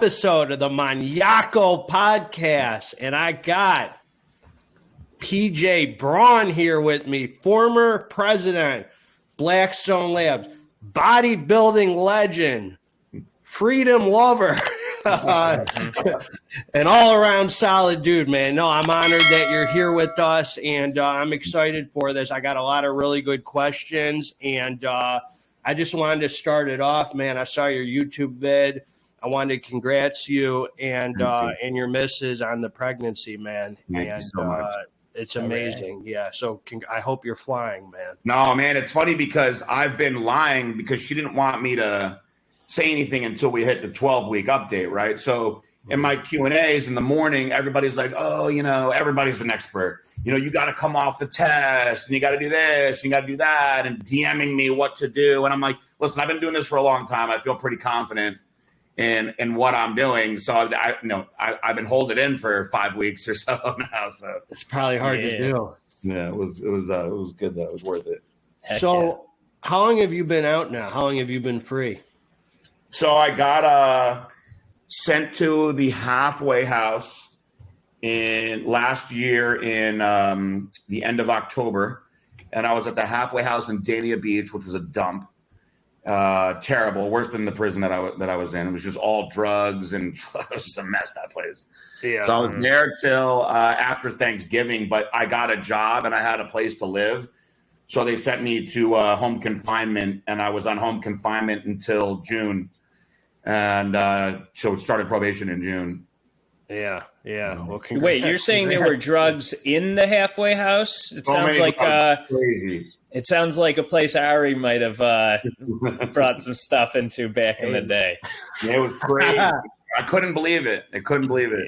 episode of the Maniaco Podcast, and I got PJ Braun here with me, former president, Blackstone Labs, bodybuilding legend, freedom lover, an all-around solid dude, man. No, I'm honored that you're here with us, and I'm excited for this. I got a lot of really good questions, and I just wanted to start it off, man. I saw your YouTube vid. I wanted to congrats you and your missus on the pregnancy, man. Thank you so much. It's amazing. Right. Yeah. So I hope you're flying, man. No, man, it's funny because I've been lying because she didn't want me to say anything until we hit the 12-week update, right? So in my Q&As in the morning, everybody's like, oh, everybody's an expert. You got to come off the test and you got to do this and you got to do that and DMing me what to do. And I'm like, listen, I've been doing this for a long time. I feel pretty confident in what I'm doing. So I've been holding it in for 5 weeks or so now. So it's probably hard to do. Yeah, it was good though. It was worth it. So how long have you been out now? How long have you been free? So I got sent to the halfway house last year in the end of October, and I was at the halfway house in Dania Beach, which was a dump. Terrible, worse than the prison that I was in. It was just all drugs and it was just a mess, that place. Yeah. So I was there till after Thanksgiving, but I got a job and I had a place to live. So they sent me to home confinement, and I was on home confinement until June. And so it started probation in June. Yeah. Well, wait, you're saying there were drugs in the halfway house? It sounds like crazy. It sounds like a place Ari might have brought some stuff into back in the day. It was crazy. I couldn't believe it.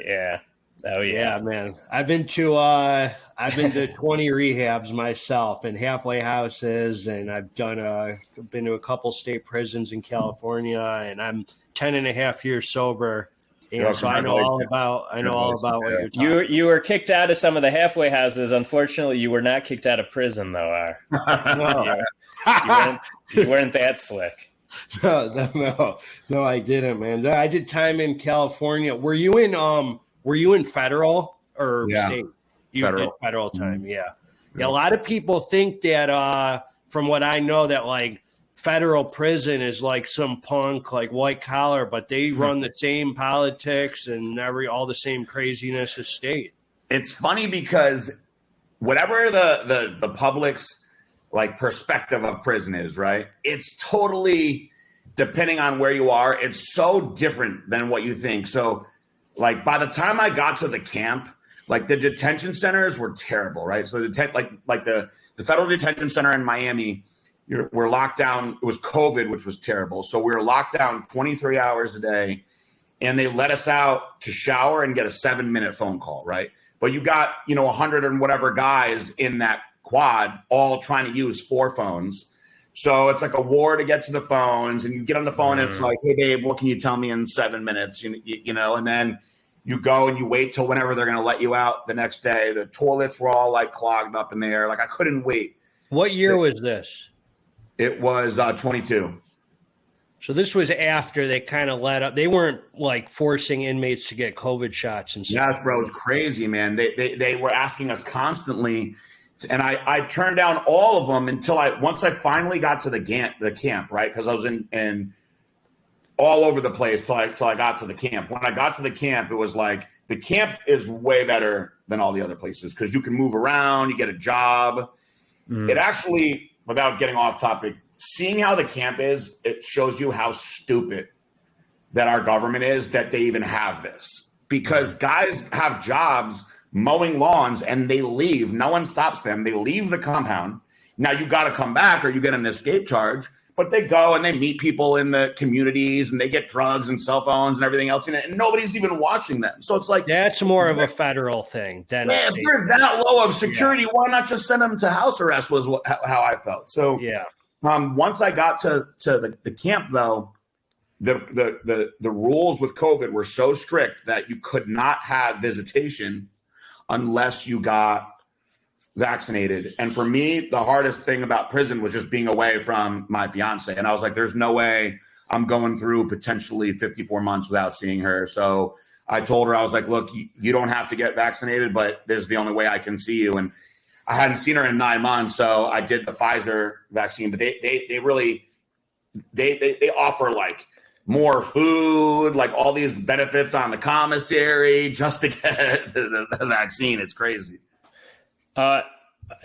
Yeah. Oh yeah, man. I've been to 20 rehabs myself and halfway houses, and I've been to a couple state prisons in California, and I'm 10 and a half years sober. And so I know all about what you're talking about. You were kicked out of some of the halfway houses. Unfortunately, you were not kicked out of prison, though. You weren't that slick. No, I didn't, man. I did time in California. Were you in federal or state? You did federal time, mm-hmm. Yeah. A lot of people think that, from what I know, that like federal prison is like some punk, like white collar, but they run the same politics and all the same craziness as state. It's funny because whatever the public's like perspective of prison is, right? It's totally depending on where you are. It's so different than what you think. So like by the time I got to the camp, like the detention centers were terrible, right? So the federal detention center in Miami, we're locked down. It was COVID, which was terrible. So we were locked down 23 hours a day, and they let us out to shower and get a 7-minute phone call, right? But you got, 100 and whatever guys in that quad all trying to use 4 phones. So it's like a war to get to the phones, and you get on the phone and it's like, hey, babe, what can you tell me in 7 minutes? And then you go and you wait till whenever they're going to let you out the next day. The toilets were all like clogged up in there. Like I couldn't wait. What year was this? It was 22. So this was after they kind of let up. They weren't like forcing inmates to get COVID shots and stuff. Yes, bro. It's crazy, man. They were asking us constantly. And I turned down all of them until once I finally got to the camp, right? Because I was in all over the place till I got to the camp. When I got to the camp, it was like the camp is way better than all the other places because you can move around, you get a job. It actually, without getting off topic, seeing how the camp is, it shows you how stupid that our government is that they even have this. Because guys have jobs mowing lawns and they leave. No one stops them. They leave the compound. Now you got to come back or you get an escape charge. But they go and they meet people in the communities and they get drugs and cell phones and everything else in it, and nobody's even watching them. So it's like that's more of a federal thing. If they're that low of security, why not just send them to house arrest? Was how I felt. So once I got to the camp, though, the rules with COVID were so strict that you could not have visitation unless you got vaccinated. And for me, the hardest thing about prison was just being away from my fiance. And I was like, there's no way I'm going through potentially 54 months without seeing her. So I told her, I was like, look, you don't have to get vaccinated, but this is the only way I can see you. And I hadn't seen her in 9 months, so I did the Pfizer vaccine. But they really offer like more food, like all these benefits on the commissary just to get the vaccine. It's crazy.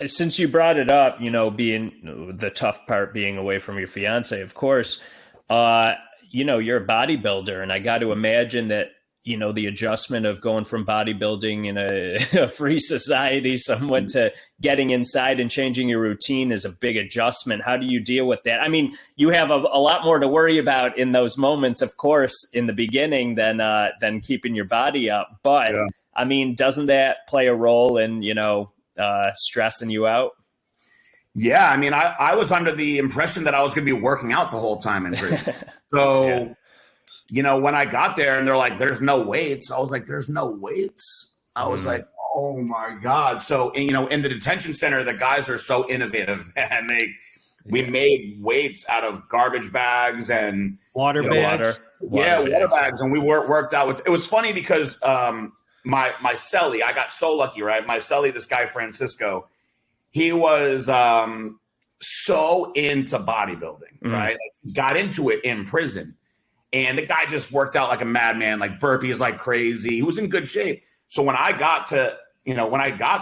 Since you brought it up, being the tough part being away from your fiance, of course, you're a bodybuilder, and I got to imagine that, the adjustment of going from bodybuilding in a free society somewhat to getting inside and changing your routine is a big adjustment. How do you deal with that? I mean, you have a lot more to worry about in those moments, of course, in the beginning than keeping your body up. But yeah. I mean, doesn't that play a role in, stressing you out? Yeah. I mean, I was under the impression that I was going to be working out the whole time in prison. So, yeah. When I got there and they're like, there's no weights, I was like, there's no weights. I was like, oh my God. So, in the detention center, the guys are so innovative, and we made weights out of garbage bags and water bags. Water bags. And we worked out with, it was funny because my cellie, I got so lucky, right? My cellie, this guy, Francisco, he was so into bodybuilding, right? Like, he got into it in prison. And the guy just worked out like a madman, like burpees like crazy. He was in good shape. So when I got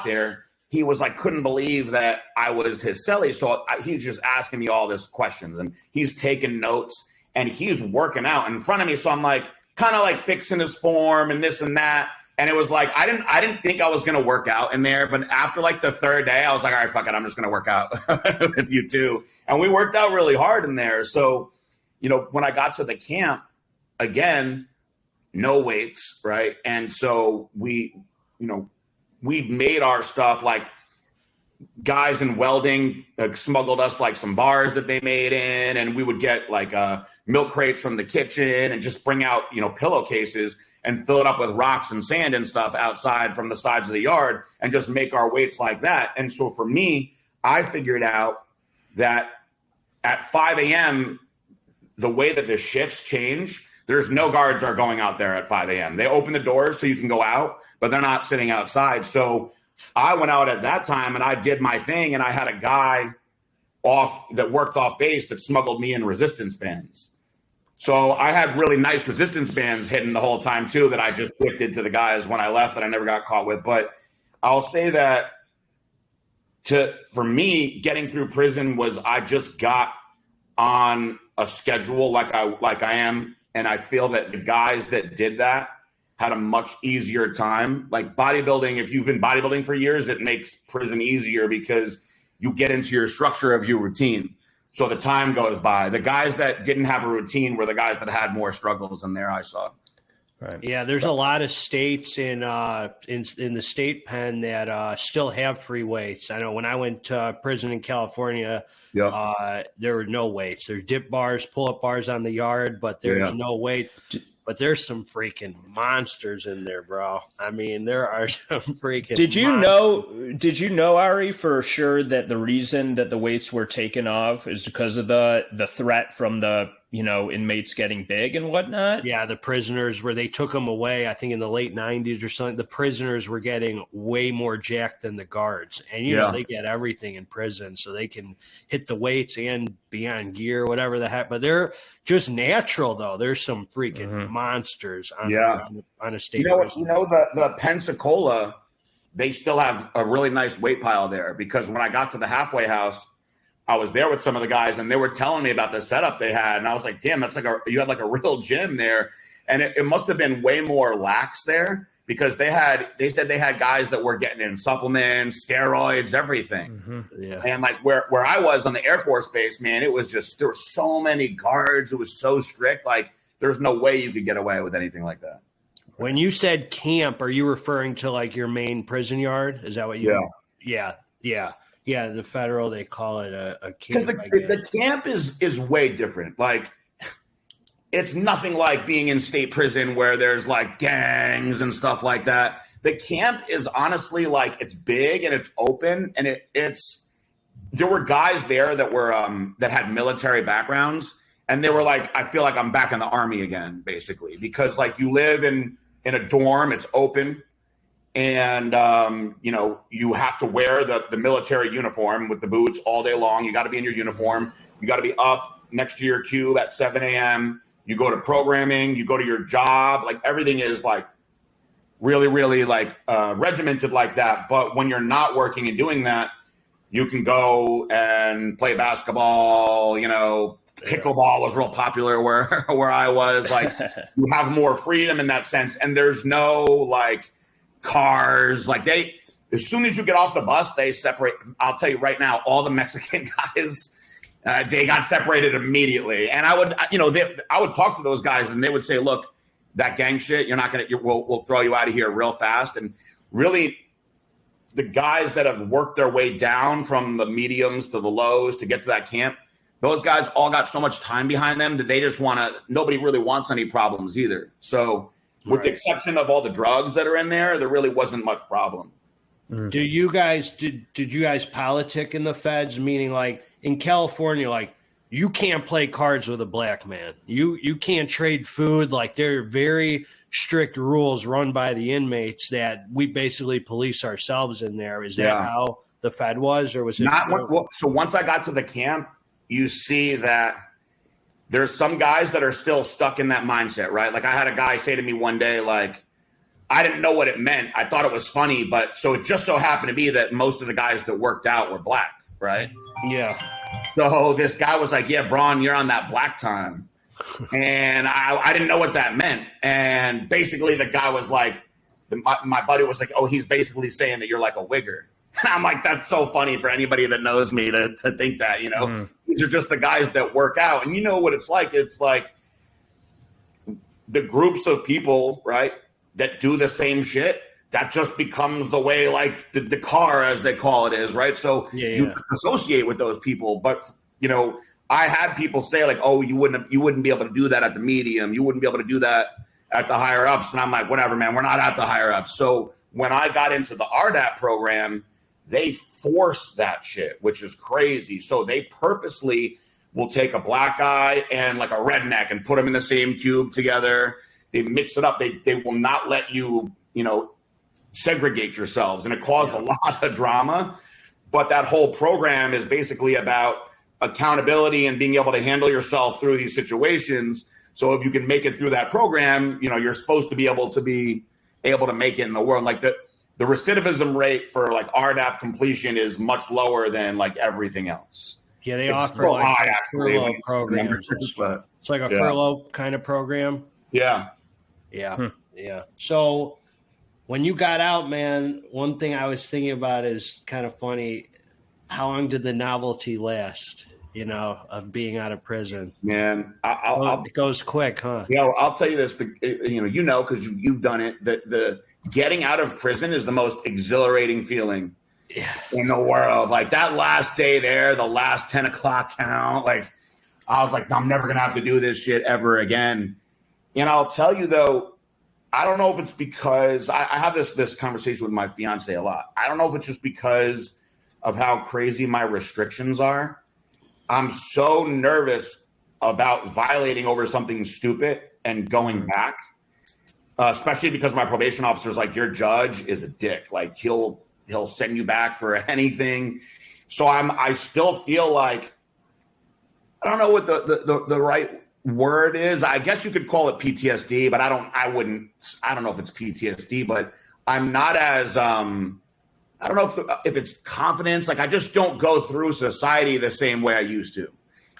there, he was like, couldn't believe that I was his cellie. So he was just asking me all these questions, and he's taking notes, and he's working out in front of me. So I'm like, kind of like fixing his form and this and that. And it was like, I didn't think I was going to work out in there. But after like the third day, I was like, all right, fuck it, I'm just going to work out with you too. And we worked out really hard in there. So, when I got to the camp, again, no weights, right? And so we made our stuff, like guys in welding smuggled us like some bars that they made in, and we would get like milk crates from the kitchen and just bring out, pillowcases and fill it up with rocks and sand and stuff outside from the sides of the yard and just make our weights like that. And so for me, I figured out that at 5 a.m., the way that the shifts change, there's no guards are going out there at 5 a.m. They open the doors so you can go out, but they're not sitting outside. So I went out at that time and I did my thing, and I had a guy that worked off base that smuggled me in resistance bands. So I had really nice resistance bands hidden the whole time too that I just gifted to the guys when I left that I never got caught with. But I'll say that for me, getting through prison was I just got on a schedule like I am. And I feel that the guys that did that had a much easier time. Like bodybuilding, if you've been bodybuilding for years, it makes prison easier because you get into your structure of your routine. So the time goes by. The guys that didn't have a routine were the guys that had more struggles in there, I saw. Right. Yeah, there's a lot of states in the state pen that still have free weights. I know when I went to prison in California, there were no weights. There's dip bars, pull-up bars on the yard, but there's no weight. But there's some freaking monsters in there, bro. I mean, there are some freaking Did you know, Ari, for sure that the reason that the weights were taken off is because of the threat from the inmates getting big and whatnot? Yeah, the prisoners, where they took them away, I think in the late 90s or something, the prisoners were getting way more jacked than the guards. And, they get everything in prison, so they can hit the weights and be on gear, whatever the heck. But they're just natural, though. There's some freaking monsters on a state prison. The Pensacola, they still have a really nice weight pile there, because when I got to the halfway house, I was there with some of the guys, and they were telling me about the setup they had. And I was like, damn, that's you had like a real gym there. And it must have been way more lax there, because they said they had guys that were getting in supplements, steroids, everything. Mm-hmm. Yeah. And like where I was on the Air Force Base, man, it was just, there were so many guards. It was so strict. Like there's no way you could get away with anything like that. When you said camp, are you referring to like your main prison yard? Is that what you? Yeah. Yeah, the federal, they call it a camp. Because the camp is way different. Like, it's nothing like being in state prison where there's like gangs and stuff like that. The camp is honestly like, it's big and it's open, and there were guys there that were that had military backgrounds, And they were like, I feel like I'm back in the Army again, basically, because like you live in a dorm, it's open. And, you have to wear the military uniform with the boots all day long. You got to be in your uniform. You got to be up next to your cube at 7 a.m. You go to programming, you go to your job. Like everything is like really, really like regimented like that. But when you're not working and doing that, you can go and play basketball, pickleball was real popular where I was. Like you have more freedom in that sense. And there's no like cars. Like as soon as you get off the bus, they separate. I'll tell you right now, all the Mexican guys, they got separated immediately. And I would, I would talk to those guys and they would say, look, that gang shit, you're not going to, we'll throw you out of here real fast. And really the guys that have worked their way down from the mediums to the lows to get to that camp, those guys all got so much time behind them that they just nobody really wants any problems either. So with the exception of all the drugs that are in there really wasn't much problem. Do you guys, did you guys politic in the feds? Meaning like in California, like you can't play cards with a black man. You can't trade food. Like there are very strict rules run by the inmates that we basically police ourselves in there. Is that how the Fed was, or was it not? So once I got to the camp, you see that there's some guys that are still stuck in that mindset, right? Like I had a guy say to me one day, like, I didn't know what it meant. I thought it was funny, but so it just so happened to be that most of the guys that worked out were black, right? Yeah. So this guy was like, yeah, Braun, you're on that black time. And I didn't know what that meant. And basically the guy was like, my buddy was like, oh, he's basically saying that you're like a wigger. And I'm like, that's so funny for anybody that knows me to think that, These are just the guys that work out. And you know what it's like? It's like the groups of people, right, that do the same shit, that just becomes the way, like the car, as they call it, is, right? So you just associate with those people. But, I had people say like, oh, you wouldn't be able to do that at the medium. You wouldn't be able to do that at the higher ups. And I'm like, whatever, man, we're not at the higher ups. So when I got into the RDAP program, they force that shit, which is crazy. So they purposely will take a black guy and like a redneck and put them in the same cube together. They mix it up. They will not let you, segregate yourselves. And it caused a lot of drama. But that whole program is basically about accountability and being able to handle yourself through these situations. So if you can make it through that program, you're supposed to be able to make it in the world. Like the recidivism rate for like RDAP completion is much lower than like everything else. Yeah, they offer like furlough programs. It's like a furlough kind of program. Yeah. Yeah. Yeah. So when you got out, man, one thing I was thinking about is kind of funny. How long did the novelty last, of being out of prison? Man, it goes quick, huh? Yeah, I'll tell you this, because you've done it, the getting out of prison is the most exhilarating feeling in the world. Like that last day there, the last 10 o'clock count, like I was like, I'm never going to have to do this shit ever again. And I'll tell you though, I don't know if it's because I have this conversation with my fiance a lot. I don't know if it's just because of how crazy my restrictions are. I'm so nervous about violating over something stupid and going back, especially because my probation officer is like, your judge is a dick. Like he'll send you back for anything. So I still feel like, I don't know what the right word is. I guess you could call it PTSD, but I don't know if it's PTSD, but I'm not as, I don't know if it's confidence. Like I just don't go through society the same way I used to.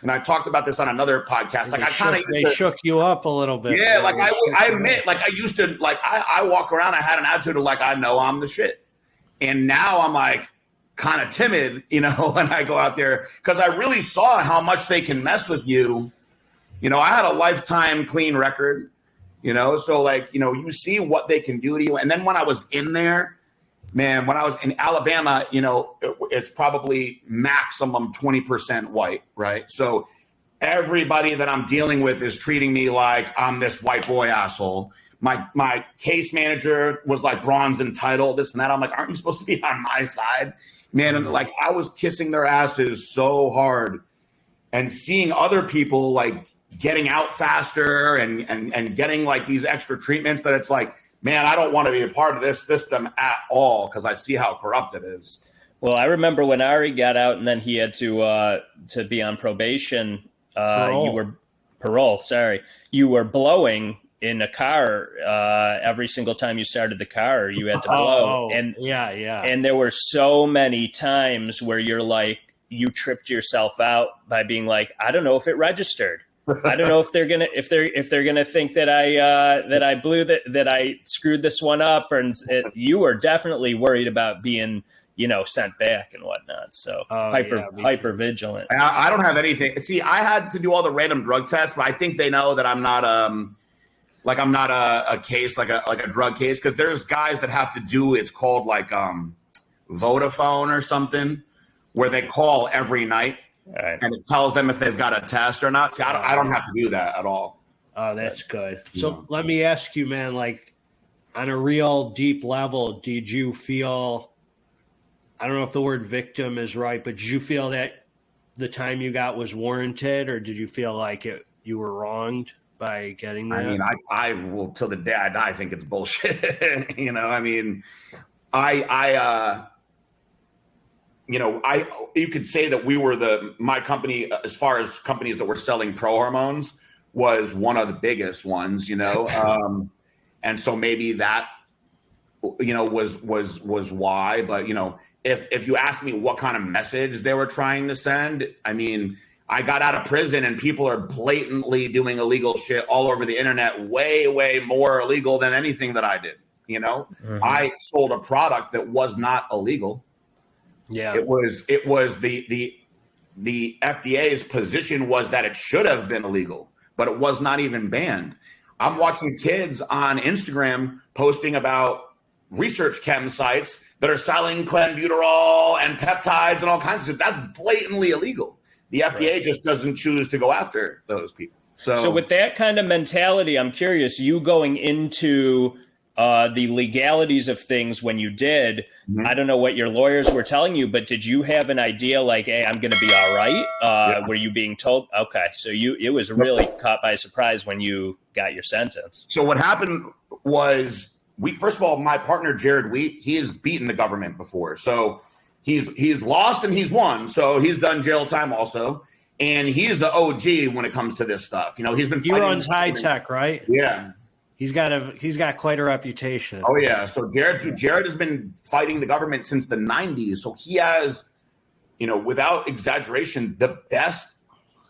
And I talked about this on another podcast. Like they shook you up a little bit. Yeah. Like I admit, like I used to, like I walk around, I had an attitude of like, I know I'm the shit. And now I'm like kind of timid, when I go out there, because I really saw how much they can mess with you. I had a lifetime clean record, so like, you see what they can do to you. And then when I was in there, man, when I was in Alabama, it's probably maximum 20% white, right? So everybody that I'm dealing with is treating me like I'm this white boy asshole. My case manager was like, Braun's entitled, this and that. I'm like, aren't you supposed to be on my side? Man, and like I was kissing their asses so hard and seeing other people like getting out faster and getting like these extra treatments that it's like, man, I don't want to be a part of this system at all because I see how corrupt it is. Well, I remember when Ari got out and then he had to be on probation. Parole. Sorry, you were blowing in a car every single time you started the car. You had to blow, and there were so many times where you're like, you tripped yourself out by being like, I don't know if it registered. I don't know if they're gonna think that I blew that I screwed this one up, you were definitely worried about being sent back and whatnot. So hyper vigilant. I don't have anything. See, I had to do all the random drug tests, but I think they know that I'm not a case like a drug case, because there's guys that have to do, it's called like Vodafone or something, where they call every night. Right. And it tells them if they've got a test or not. See, I don't have to do that at all. Oh, that's good. So let me ask you, man, like on a real deep level, did you feel, I don't know if the word victim is right, but did you feel that the time you got was warranted, or did you feel like you were wronged by getting that? I mean, I will, till the day I die, think it's bullshit. I mean, you could say that we were my company, as far as companies that were selling pro hormones, was one of the biggest ones, and so maybe that, was why. But, if you ask me what kind of message they were trying to send, I mean, I got out of prison and people are blatantly doing illegal shit all over the internet, way, way more illegal than anything that I did. Mm-hmm. I sold a product that was not illegal. Yeah, it was the FDA's position was that it should have been illegal, but it was not even banned. I'm watching kids on Instagram posting about research chem sites that are selling clenbuterol and peptides and all kinds of stuff. That's blatantly illegal. The FDA just doesn't choose to go after those people. So with that kind of mentality, I'm curious, you going into the legalities of things when you did, mm-hmm. I don't know what your lawyers were telling you, but did you have an idea like, hey, I'm going to be all right? Were you being told? Okay. So it was really caught by surprise when you got your sentence. So what happened was, first of all, my partner, Jared Wheat, he has beaten the government before. So he's lost and he's won. So he's done jail time also. And he's the OG when it comes to this stuff. He runs high tech, right? Yeah. He's got quite a reputation. Oh yeah. So Jared has been fighting the government since the 90s. So he has, without exaggeration, the best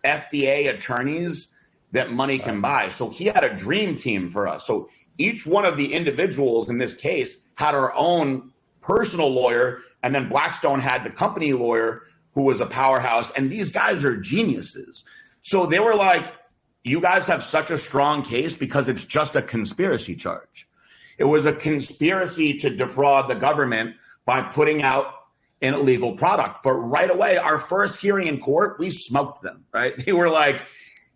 FDA attorneys that money can buy. So he had a dream team for us. So each one of the individuals in this case had our own personal lawyer, and then Blackstone had the company lawyer who was a powerhouse. And these guys are geniuses. So they were like, you guys have such a strong case because it's just a conspiracy charge. It was a conspiracy to defraud the government by putting out an illegal product. But right away, our first hearing in court, we smoked them, right? They were like,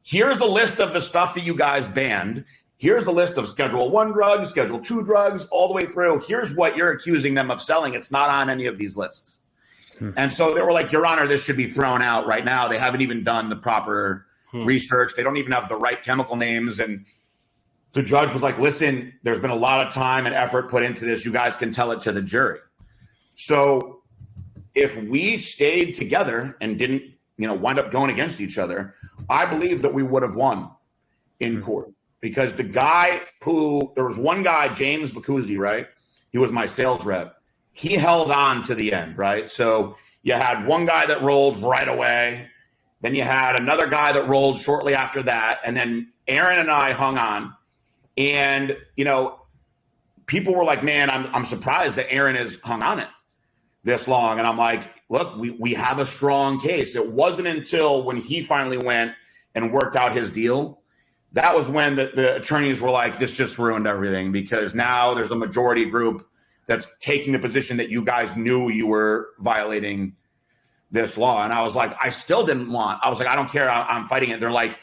here's a list of the stuff that you guys banned. Here's a list of Schedule I drugs, Schedule II drugs, all the way through. Here's what you're accusing them of selling. It's not on any of these lists. And so they were like, Your Honor, this should be thrown out right now. They haven't even done the proper research. They don't even have the right chemical names. And the judge was like, listen, there's been a lot of time and effort put into this. You guys can tell it to the jury. So if we stayed together and didn't, wind up going against each other, I believe that we would have won in court, because there was one guy, James Bacuzzi, right? He was my sales rep. He held on to the end, right? So you had one guy that rolled right away. Then you had another guy that rolled shortly after that. And then Aaron and I hung on. And, people were like, man, I'm surprised that Aaron has hung on it this long. And I'm like, look, we have a strong case. It wasn't until when he finally went and worked out his deal, that was when the attorneys were like, this just ruined everything, because now there's a majority group that's taking the position that you guys knew you were violating this law. And I was like, I still didn't want. I was like, I don't care. I'm fighting it. They're like,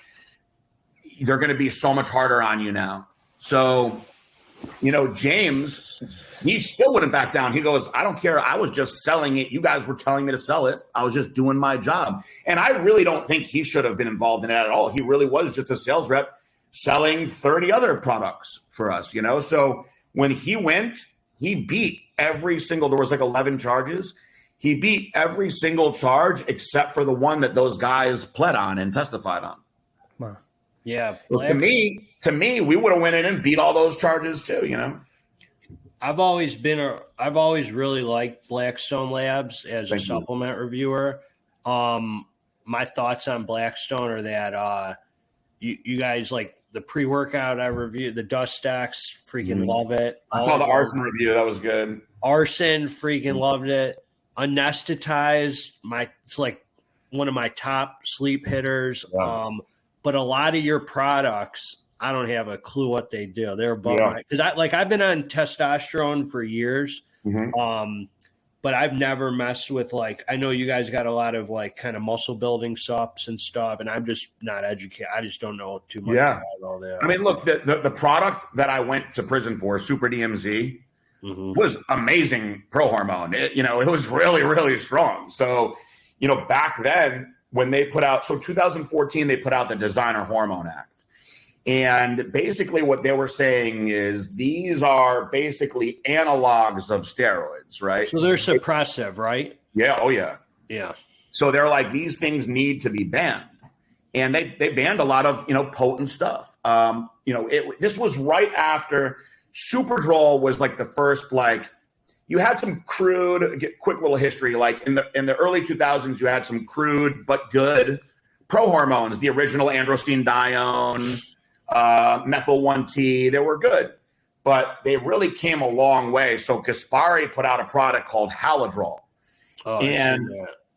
they're going to be so much harder on you now. So James, he still wouldn't back down. He goes, I don't care. I was just selling it. You guys were telling me to sell it. I was just doing my job. And I really don't think he should have been involved in it at all. He really was just a sales rep selling 30 other products for us, So when he went, he beat every single, there was like 11 charges. He beat every single charge except for the one that those guys pled on and testified on. Wow. Yeah. Well, to me, we would have went in and beat all those charges too, I've always really liked Blackstone Labs as a supplement reviewer. My thoughts on Blackstone are that you guys like the pre-workout I reviewed, the dust stacks, freaking love it. I saw the arson review. That was good. Arson, freaking loved it. Anesthetized, it's like one of my top sleep hitters. Yeah. But a lot of your products, I don't have a clue what they do. They're above because I've been on testosterone for years. But I've never messed with I know you guys got a lot of kind of muscle building supps and stuff, and I'm just not educated. I just don't know too much about all that. I mean, look, the product that I went to prison for, Super DMZ, was amazing pro hormone. It was really, really strong. So, back then when they put out, 2014, they put out the Designer Hormone Act. And basically what they were saying is these are basically analogs of steroids, right? So they're suppressive, right? Yeah. Oh, yeah. Yeah. So they're like, these things need to be banned. And they banned a lot of, potent stuff. This was right after Superdrol was like the first, you had some crude, quick little history. Like in the early 2000s, you had some crude but good pro hormones, the original androstenedione, methyl 1T, they were good, but they really came a long way. So Kaspari put out a product called Haladrol, and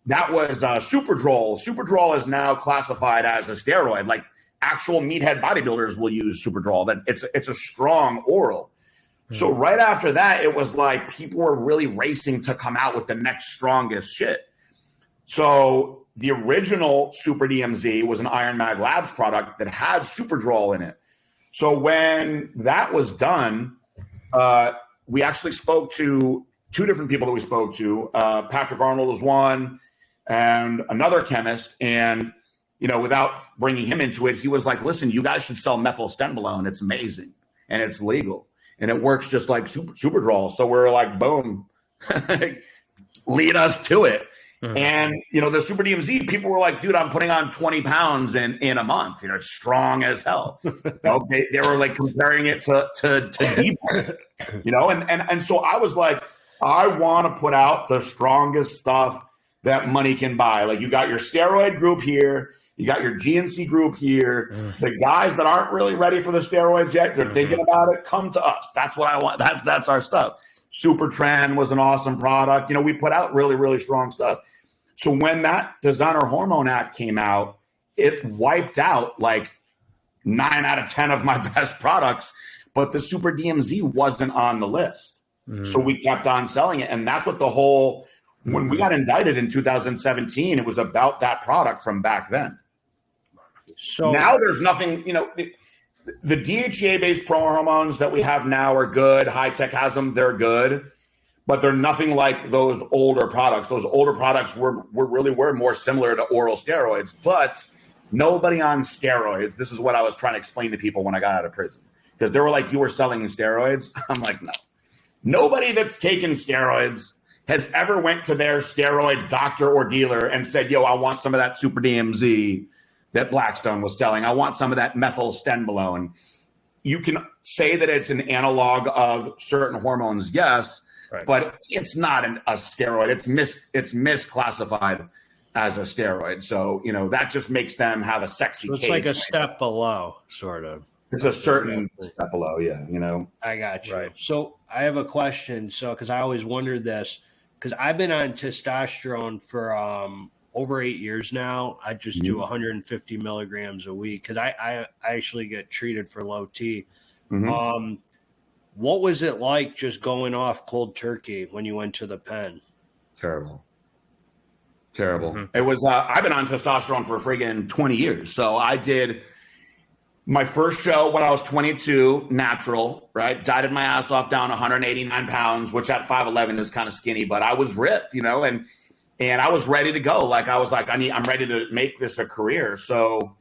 that was Superdrol. Superdrol is now classified as a steroid. Like actual meathead bodybuilders will use Superdrol. That it's a strong oral. So right after that, it was like people were really racing to come out with the next strongest shit. So the original Super DMZ was an Iron Mag Labs product that had Superdrol in it. So when that was done, we actually spoke to two different people that we spoke to. Patrick Arnold was one and another chemist. And, without bringing him into it, he was like, listen, you guys should sell methylstenbolone. It's amazing. And it's legal. And it works just like Superdrol. So we're like, boom, lead us to it. And, the Super DMZ, people were like, dude, I'm putting on 20 pounds in a month. It's strong as hell. They were like comparing it to Debo, and so I was like, I want to put out the strongest stuff that money can buy. Like you got your steroid group here. You got your GNC group here. The guys that aren't really ready for the steroids yet, they're thinking about it, come to us. That's what I want. That's our stuff. Super Trend was an awesome product. We put out really, really strong stuff. So when that Designer Hormone Act came out, it wiped out like 9 out of 10 of my best products, but the Super DMZ wasn't on the list. So we kept on selling it. And that's what when we got indicted in 2017, it was about that product from back then. So now there's nothing, the DHEA-based pro hormones that we have now are good. High Tech has them, they're good. But they're nothing like those older products. Those older products were more similar to oral steroids, but nobody on steroids. This is what I was trying to explain to people when I got out of prison. Because they were like, you were selling steroids? I'm like, no. Nobody that's taken steroids has ever went to their steroid doctor or dealer and said, yo, I want some of that Super DMZ that Blackstone was selling. I want some of that methylstenbolone. You can say that it's an analog of certain hormones, yes. Right. But it's not a steroid. It's misclassified as a steroid. So, that just makes them have a sexy case. It's like a step below, sort of. It's a certain step below, yeah, I got you. Right. So I have a question. So, because I always wondered this, because I've been on testosterone for over 8 years now. I just do 150 milligrams a week because I actually get treated for low T. What was it like just going off cold turkey when you went to the pen? Terrible. It was, I've been on testosterone for friggin' 20 years. So I did My first show when I was 22, natural, right? Dieted my ass off down 189 pounds, which at 5'11" is kind of skinny, but I was ripped, you know, and I was ready to go. Like I was like, I'm ready to make this a career. So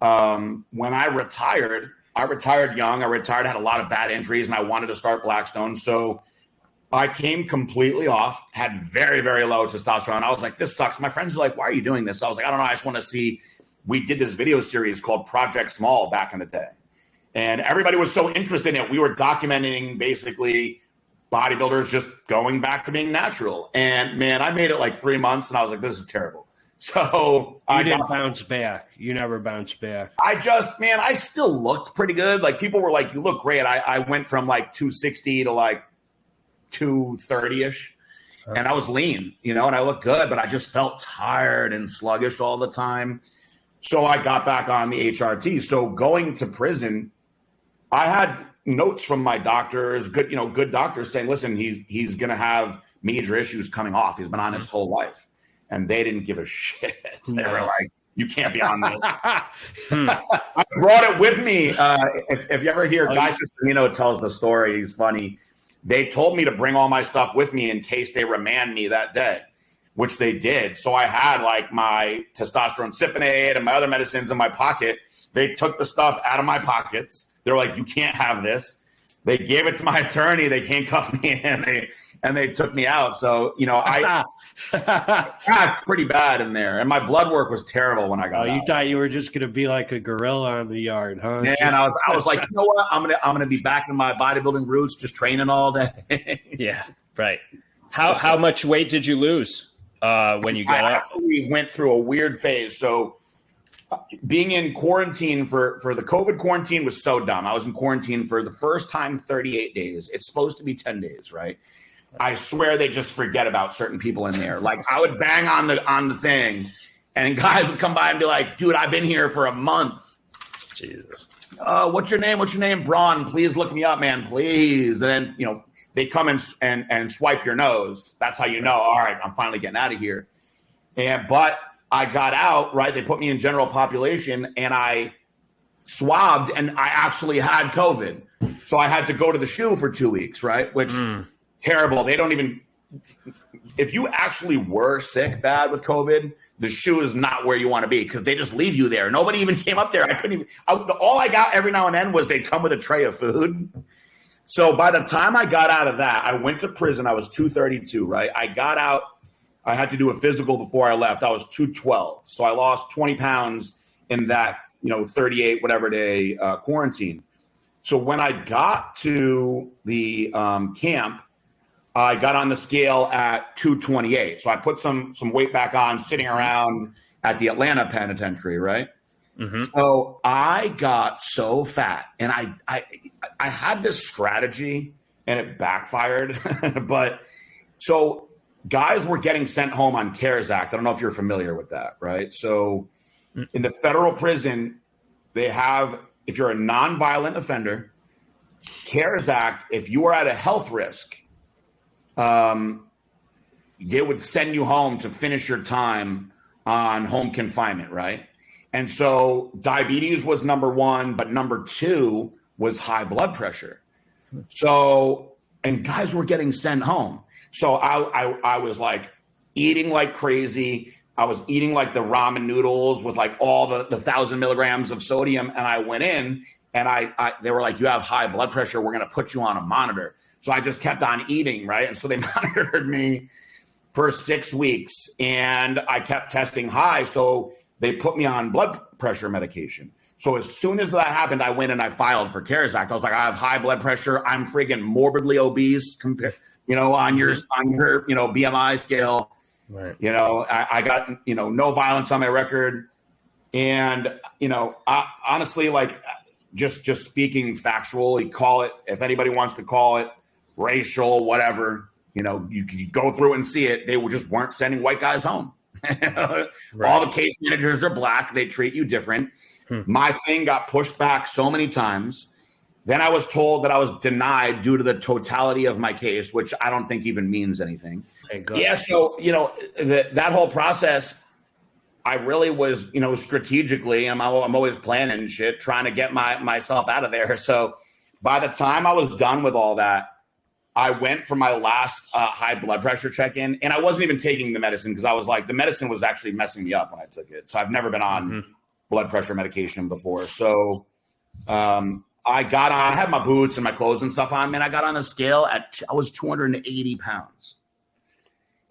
when I retired young. I retired, had a lot of bad injuries, and I wanted to start Blackstone. So I came completely off, had very, very low testosterone. I was like, this sucks. My friends were like, why are you doing this? I was like, I don't know. I just want to see. We did this video series called Project Small back in the day. And everybody was so interested in it. We were documenting basically bodybuilders just going back to being natural. And man, I made it like 3 months and I was like, this is terrible. So I didn't bounce back. You never bounced back. I still looked pretty good. Like people were like, you look great. I went from like 260 to like 230-ish. And I was lean, you know, and I looked good, but I just felt tired and sluggish all the time. So I got back on the HRT. So going to prison, I had notes from my doctors, good doctors saying, listen, he's going to have major issues coming off. He's been on his whole life. And they didn't give a shit. They were like, you can't be on this. I brought it with me. If you ever hear Guy Cisternino tells the story, he's funny. They told me to bring all my stuff with me in case they remand me that day, which they did. So I had like my testosterone Cypionate and my other medicines in my pocket. They took the stuff out of my pockets. They're like, you can't have this. They gave it to my attorney. They handcuffed me and they took me out. So, you know, it's pretty bad in there. And my blood work was terrible when I got out. You thought you were just going to be like a gorilla on the yard, huh? And I was like, you know what? I'm going to be back in my bodybuilding roots, just training all day. Yeah, right. How much weight did you lose when you got out? I actually went through a weird phase. So being in quarantine for the COVID quarantine was so dumb. I was in quarantine for the first time 38 days. It's supposed to be 10 days, right? I swear they just forget about certain people in there. Like I would bang on the thing and guys would come by and be like, dude, I've been here for a month. Jesus. What's your name? Braun, please look me up, man, please. And then, you know, they come and swipe your nose. That's how you know, all right, I'm finally getting out of here. But I got out, right? They put me in general population and I swabbed and I actually had COVID. So I had to go to the SHU for 2 weeks, right? Which terrible. They don't even, if you actually were sick bad with COVID, the SHU is not where you want to be because they just leave you there. Nobody even came up there. I couldn't even, all I got every now and then was they'd come with a tray of food. So by the time I got out of that, I went to prison. I was 232, right? I got out. I had to do a physical before I left. I was 212. So I lost 20 pounds in that, 38 whatever day quarantine. So when I got to the camp, I got on the scale at 228. So I put some weight back on sitting around at the Atlanta penitentiary, right? Mm-hmm. So I got so fat and I had this strategy and it backfired. But so guys were getting sent home on CARES Act. I don't know if you're familiar with that, right? So in the federal prison, they have, if you're a nonviolent offender, CARES Act, if you are at a health risk, they would send you home to finish your time on home confinement, right? And so diabetes was number one, but number two was high blood pressure. So, and guys were getting sent home. So I was like eating like crazy. I was eating like the ramen noodles with like all the 1,000 milligrams of sodium. And I went in and they were like, you have high blood pressure. We're going to put you on a monitor. So I just kept on eating, right? And so they monitored me for 6 weeks and I kept testing high. So they put me on blood pressure medication. So as soon as that happened, I went and I filed for CARES Act. I was like, I have high blood pressure. I'm freaking morbidly obese compared, on your BMI scale. Right. I got, no violence on my record. And, honestly, like just speaking factually, call it, if anybody wants to call it racial, whatever, you could go through and see it. They weren't sending white guys home. Right. All the case managers are black. They treat you different. My thing got pushed back so many times. Then I was told that I was denied due to the totality of my case, which I don't think even means anything. Yeah. So, that whole process, I really was, strategically, I'm always planning shit, trying to get myself out of there. So by the time I was done with all that, I went for my last high blood pressure check-in, and I wasn't even taking the medicine because I was like, the medicine was actually messing me up when I took it. So I've never been on blood pressure medication before. So I had my boots and my clothes and stuff on, man. I got on the scale I was 280 pounds.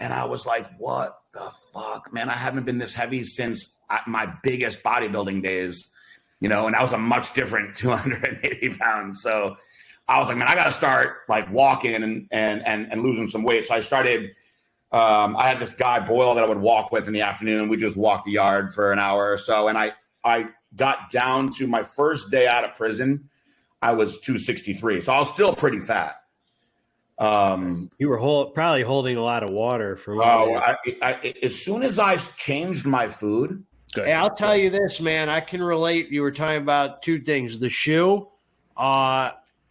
And I was like, what the fuck, man? I haven't been this heavy since my biggest bodybuilding days, and I was a much different 280 pounds. So I was like, man, I got to start like walking and losing some weight. So I started, I had this guy, Boyle, that I would walk with in the afternoon. We just walked the yard for an hour or so. And I got down to my first day out of prison. I was 263. So I was still pretty fat. You were probably holding a lot of water for. As soon as I changed my food. Hey, I'll tell you this, man. I can relate. You were talking about two things. The shoe.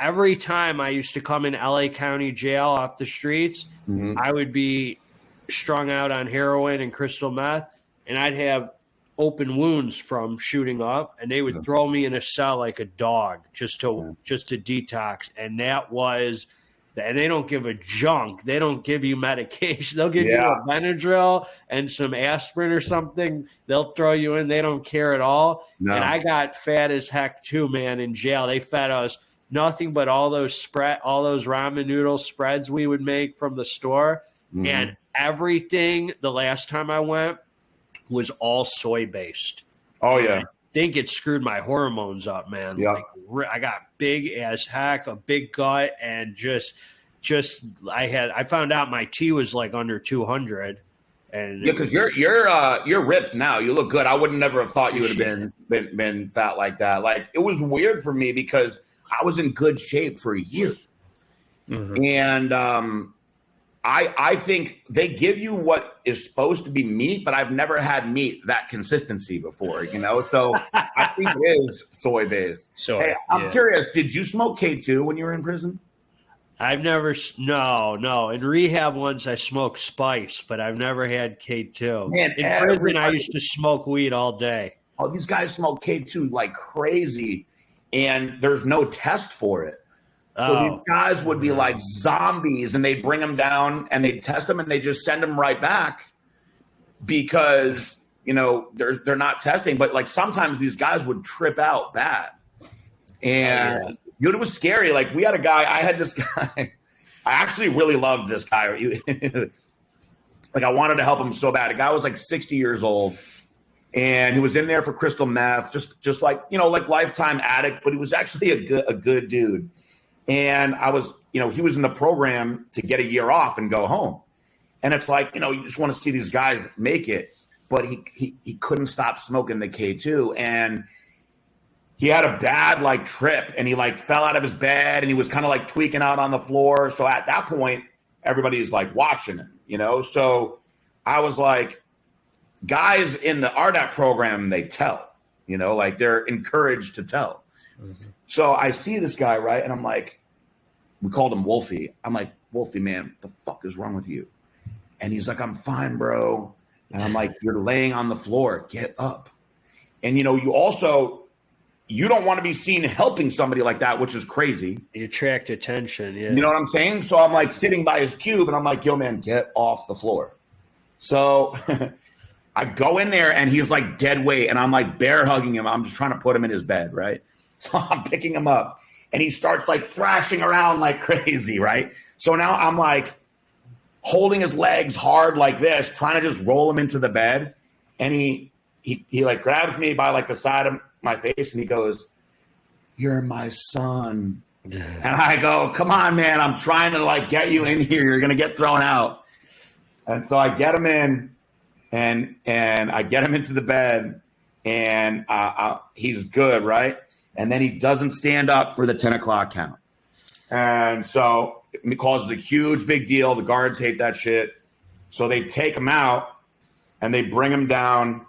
Every time I used to come in LA County jail off the streets, I would be strung out on heroin and crystal meth, and I'd have open wounds from shooting up, and they would throw me in a cell like a dog just to detox, and that was. And they don't give a junk. They don't give you medication. They'll give you a Benadryl and some aspirin or something. They'll throw you in. They don't care at all. No. And I got fat as heck too, man, in jail. They fed us nothing but all those ramen noodle spreads we would make from the store. And everything the last time I went was all soy-based. Oh, yeah. I think it screwed my hormones up, man. Yeah. Like, I got big as heck, a big gut, and I found out my T was like under 200. And because you're ripped now. You look good. I would never have thought you would have been fat like that. Like, it was weird for me because I was in good shape for a year, and I think they give you what is supposed to be meat, but I've never had meat that consistency before, So I think it is soy-based. Hey, I'm curious, did you smoke K2 when you were in prison? I've never – no. In rehab once I smoked spice, but I've never had K2. Man, in prison I used to smoke weed all day. Oh, these guys smoke K2 like crazy, and there's no test for it. So these guys would be like zombies, and they'd bring them down and they'd test them and they just send them right back because, they're not testing. But like sometimes these guys would trip out bad. And it was scary. Like I had this guy. I actually really loved this guy. Like I wanted to help him so bad. The guy was like 60 years old and he was in there for crystal meth, just like, like lifetime addict, but he was actually a good dude. And I was, he was in the program to get a year off and go home. And it's like, you just want to see these guys make it. But he couldn't stop smoking the K2. And he had a bad trip and he fell out of his bed and he was kind of tweaking out on the floor. So at that point, everybody's watching him, So I was like, guys in the RDAP program, they tell, they're encouraged to tell. So I see this guy, right? And I'm like, we called him Wolfie. I'm like, Wolfie, man, what the fuck is wrong with you? And he's like, I'm fine, bro. And I'm like, you're laying on the floor. Get up. And, you don't want to be seen helping somebody like that, which is crazy. You attract attention. Yeah. You know what I'm saying? So I'm sitting by his cube and I'm like, yo, man, get off the floor. So I go in there and he's dead weight and I'm bear hugging him. I'm just trying to put him in his bed, right? So I'm picking him up and he starts thrashing around like crazy, right? So now I'm holding his legs hard like this, trying to just roll him into the bed. And he grabs me by the side of my face and he goes, "You're my son." And I go, "Come on, man, I'm trying to get you in here. You're going to get thrown out." And so I get him in and I get him into the bed and he's good, right? And then he doesn't stand up for the 10 o'clock count. And so it causes a huge big deal. The guards hate that shit. So they take him out and they bring him down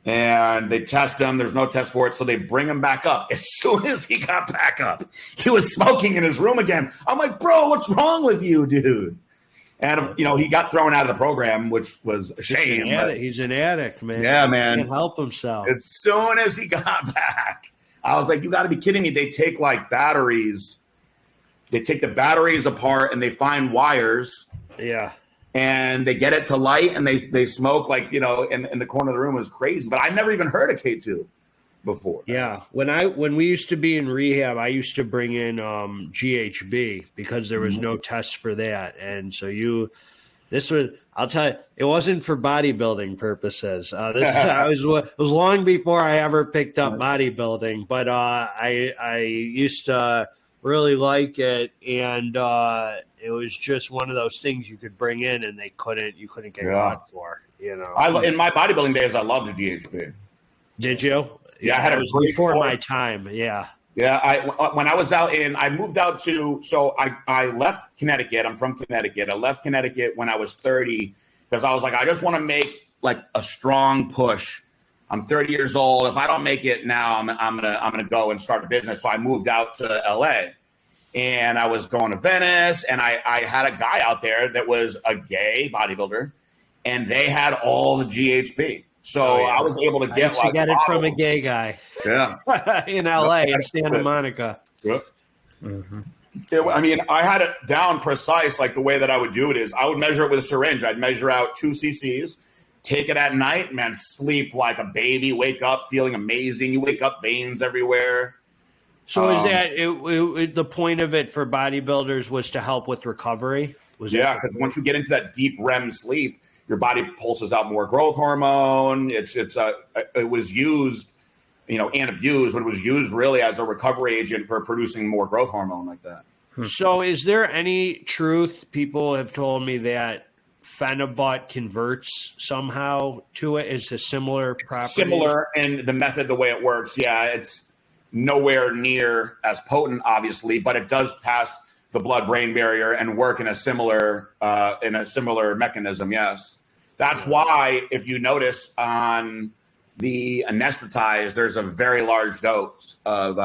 and they test him. There's no test for it. So they bring him back up. As soon as he got back up, he was smoking in his room again. I'm like, bro, what's wrong with you, dude? And, you know, he got thrown out of the program, which was a shame. He's an addict, man. Yeah, man. He can't help himself. As soon as he got back, I was like, you got to be kidding me. They take like batteries. They take the batteries apart and they find wires. Yeah. And they get it to light and they smoke like, you know, in the corner of the room. It was crazy. But I never even heard of K2 before. Yeah. When we used to be in rehab, I used to bring in GHB because there was no test for that. And so I'll tell you, it wasn't for bodybuilding purposes. It was long before I ever picked up bodybuilding, but I used to really like it, and it was just one of those things you could bring in, and you couldn't get caught for. You know, in my bodybuilding days, I loved the GHB. Did you? Yeah, I had it was before my time. Yeah. Yeah, when I was I moved out to, so I left Connecticut. I'm from Connecticut. I left Connecticut when I was 30 because I was like, I just want to make like a strong push. I'm 30 years old. If I don't make it now, I'm gonna go and start a business. So I moved out to LA, and I was going to Venice, and I had a guy out there that was a gay bodybuilder, and they had all the GHB. So I was able to get it from a gay guy. Yeah. In LA, in Santa Monica. Yeah. Mm-hmm. I mean, I had it down precise, like the way that I would do it is I would measure it with a syringe. I'd measure out 2 cc's, take it at night, man, sleep like a baby, wake up feeling amazing. You wake up, veins everywhere. So is that the point of it for bodybuilders was to help with recovery? Because once you get into that deep REM sleep, your body pulses out more growth hormone. It was used, you know, and abused, but it was used really as a recovery agent for producing more growth hormone like that. So is there any truth? People have told me that Phenibut converts somehow to it. Is a similar property? Similar in the method, the way it works. Yeah, it's nowhere near as potent, obviously, but it does pass the blood-brain barrier and work in a similar mechanism. Yes, that's why if you notice on the anesthetized, there's a very large dose of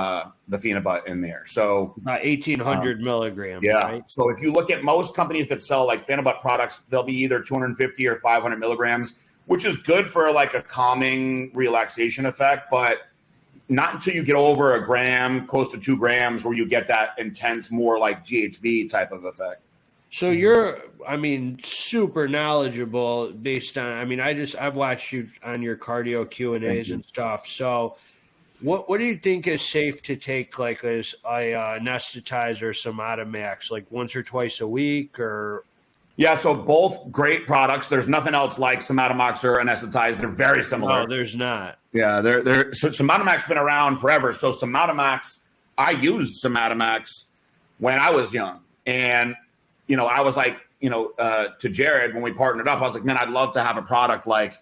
the Phenibut in there. So about 1,800 milligrams. Yeah. Right? So if you look at most companies that sell like Phenibut products, they'll be either 250 or 500 milligrams, which is good for like a calming relaxation effect, but not until you get over a gram, close to 2 grams, where you get that intense, more like GHB type of effect. So you're, super knowledgeable based on, I've watched you on your cardio Q&As and stuff. So what do you think is safe to take like as a anesthetized or Somatomax, like once or twice a week or? Yeah, so both great products. There's nothing else like Somatomax or anesthetized. They're very similar. No, there's not. Yeah, so Somatomax's been around forever. So Somatomax, I used Somatomax when I was young. And, you know, I was like, to Jared, when we partnered up, I was like, man, I'd love to have a product like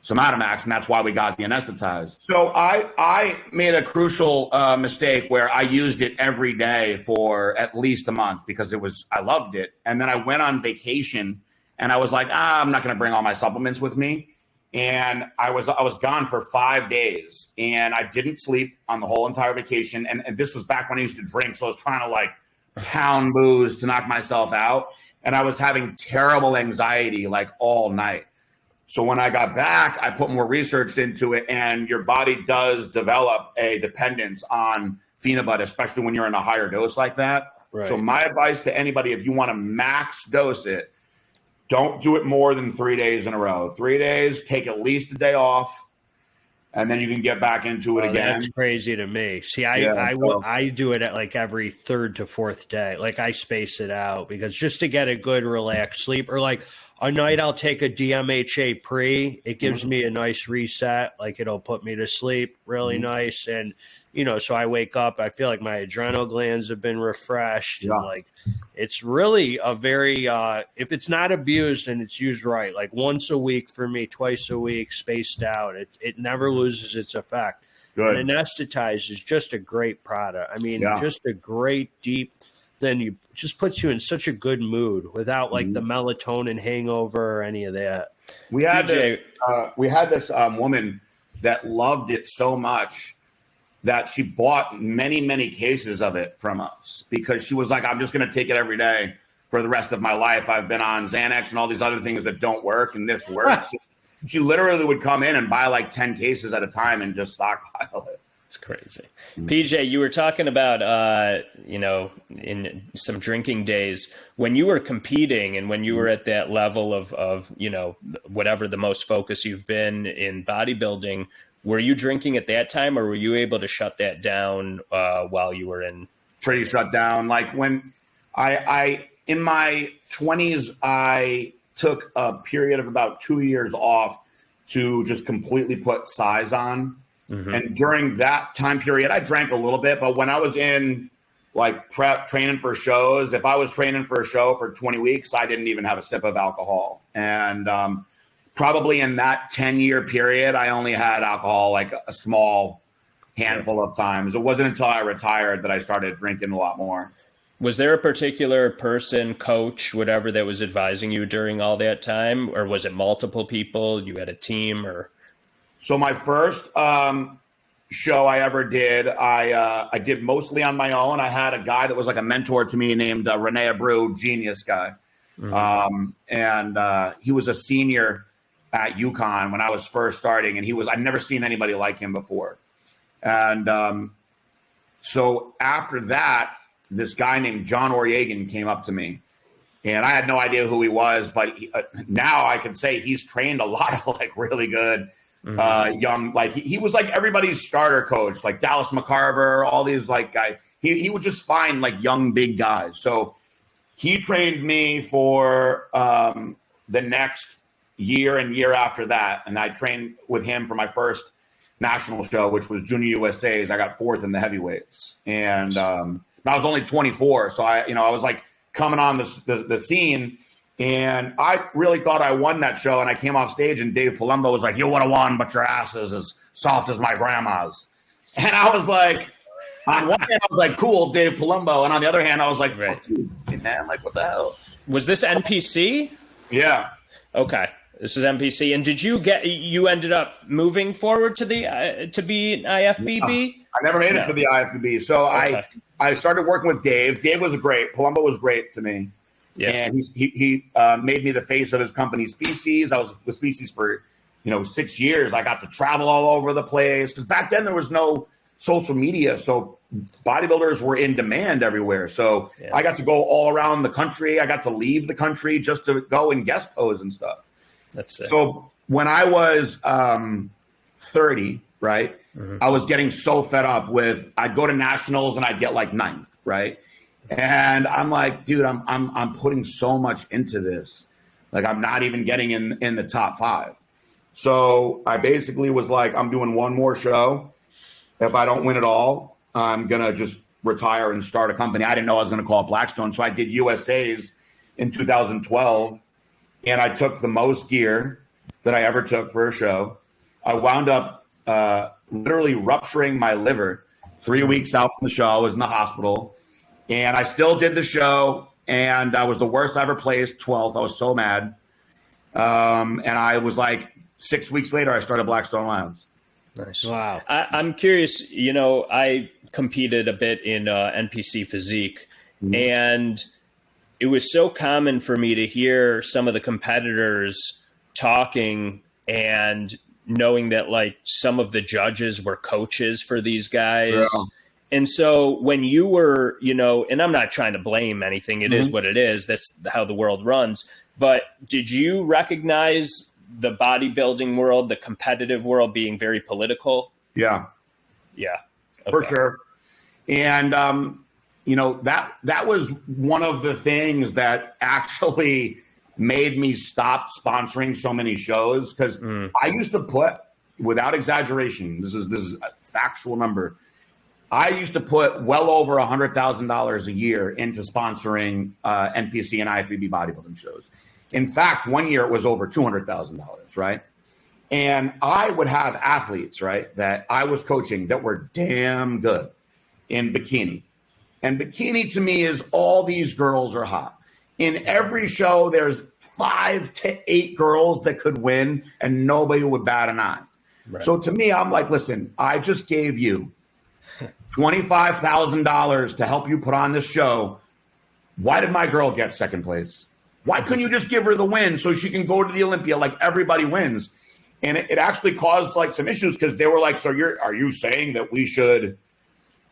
Somatomax, and that's why we got the anesthetized. So I made a crucial mistake where I used it every day for at least a month because I loved it. And then I went on vacation, and I was like, I'm not going to bring all my supplements with me. And I was gone for 5 days, and I didn't sleep on the whole entire vacation. And this was back when I used to drink, so I was trying to like pound booze to knock myself out. And I was having terrible anxiety like all night. So when I got back, I put more research into it, and your body does develop a dependence on Phenibut, especially when you're in a higher dose like that. Right. So my advice to anybody, if you want to max dose it, don't do it more than 3 days in a row. 3 days, take at least a day off, and then you can get back into it again. That's crazy to me. See, I do it at like every 3rd to 4th day. Like I space it out because just to get a good relaxed sleep, or like a night I'll take a DMHA pre. It gives me a nice reset. Like it'll put me to sleep really nice. And, so I wake up, I feel like my adrenal glands have been refreshed. Yeah. And like, it's really a very, if it's not abused and it's used right, like once a week for me, twice a week, spaced out, it never loses its effect. Good. And anesthetized is just a great product. Just a great deep, then you just puts you in such a good mood without like the melatonin hangover or any of that. We had this woman that loved it so much that she bought many, many cases of it from us because she was like, I'm just going to take it every day. for the rest of my life. I've been on Xanax and all these other things that don't work, and this works. She literally would come in and buy like 10 cases at a time and just stockpile it. It's crazy. PJ, you were talking about, in some drinking days when you were competing and when you were at that level of whatever the most focus you've been in bodybuilding, were you drinking at that time, or were you able to shut that down while you were in? Pretty shut down. Like when I in my 20s, I took a period of about 2 years off to just completely put size on. Mm-hmm. And during that time period, I drank a little bit, but when I was in like prep training for shows, if I was training for a show for 20 weeks, I didn't even have a sip of alcohol. And probably in that 10-year period, I only had alcohol like a small handful of times. It wasn't until I retired that I started drinking a lot more. Was there a particular person, coach, whatever, that was advising you during all that time? Or was it multiple people? You had a team or? So my first show I ever did, I did mostly on my own. I had a guy that was like a mentor to me named Rene Abreu, genius guy. Mm-hmm. And he was a senior at UConn when I was first starting. And I'd never seen anybody like him before. And so after that, this guy named John Oriegan came up to me. And I had no idea who he was, but now I can say he's trained a lot of like really good young, like he was like everybody's starter coach, like Dallas McCarver, all these like guys. He would just find like young, big guys. So he trained me for the next year and year after that. And I trained with him for my first national show, which was Junior USA's. I got fourth in the heavyweights. And I was only 24. So I was like coming on the scene. And I really thought I won that show. And I came off stage and Dave Palumbo was like, "You would have won, but your ass is as soft as my grandma's." And I was like, on one hand, I was like, "Cool, Dave Palumbo." And on the other hand, I was like, "Fuck you, man, like what the hell?" Was this NPC? Yeah. Okay. This is NPC. And did you ended up moving forward to be IFBB? No, I never made it to the IFBB. So okay. I started working with Dave. Dave was great. Palumbo was great to me. Yeah. And he made me the face of his company, Species. I was with Species for 6 years. I got to travel all over the place because back then there was no social media, so bodybuilders were in demand everywhere. So yeah. I got to go all around the country. I got to leave the country just to go and guest pose and stuff. That's it. So when I was 30, right, I was getting so fed up with. I'd go to nationals and I'd get like 9th, right. And I'm like, dude, I'm putting so much into this. Like, I'm not even getting in the top 5. So I basically was like, I'm doing one more show. If I don't win it all, I'm going to just retire and start a company. I didn't know I was going to call it Blackstone. So I did USA's in 2012. And I took the most gear that I ever took for a show. I wound up literally rupturing my liver 3 weeks out from the show. I was in the hospital. And I still did the show, and I was the worst I ever placed, 12th. I was so mad. And I was like, 6 weeks later, I started Blackstone Labs. Nice. Wow. I'm curious, I competed a bit in NPC physique, and it was so common for me to hear some of the competitors talking and knowing that like some of the judges were coaches for these guys. Yeah. And so when you were, and I'm not trying to blame anything, it is what it is. That's how the world runs. But did you recognize the bodybuilding world, the competitive world being very political? Yeah. Yeah. Okay. For sure. And, that was one of the things that actually made me stop sponsoring so many shows. Because I used to put, without exaggeration, this is a factual number, I used to put well over $100,000 a year into sponsoring NPC and IFBB bodybuilding shows. In fact, one year it was over $200,000, right? And I would have athletes, right, that I was coaching that were damn good in bikini. And bikini to me is all these girls are hot. In every show, there's 5 to 8 girls that could win and nobody would bat an eye. Right. So to me, I'm like, listen, I just gave you $25,000 to help you put on this show. why did my girl get second place? Why couldn't you just give her the win so she can go to the Olympia like everybody wins? And it actually caused like some issues because they were like, so are you saying that we should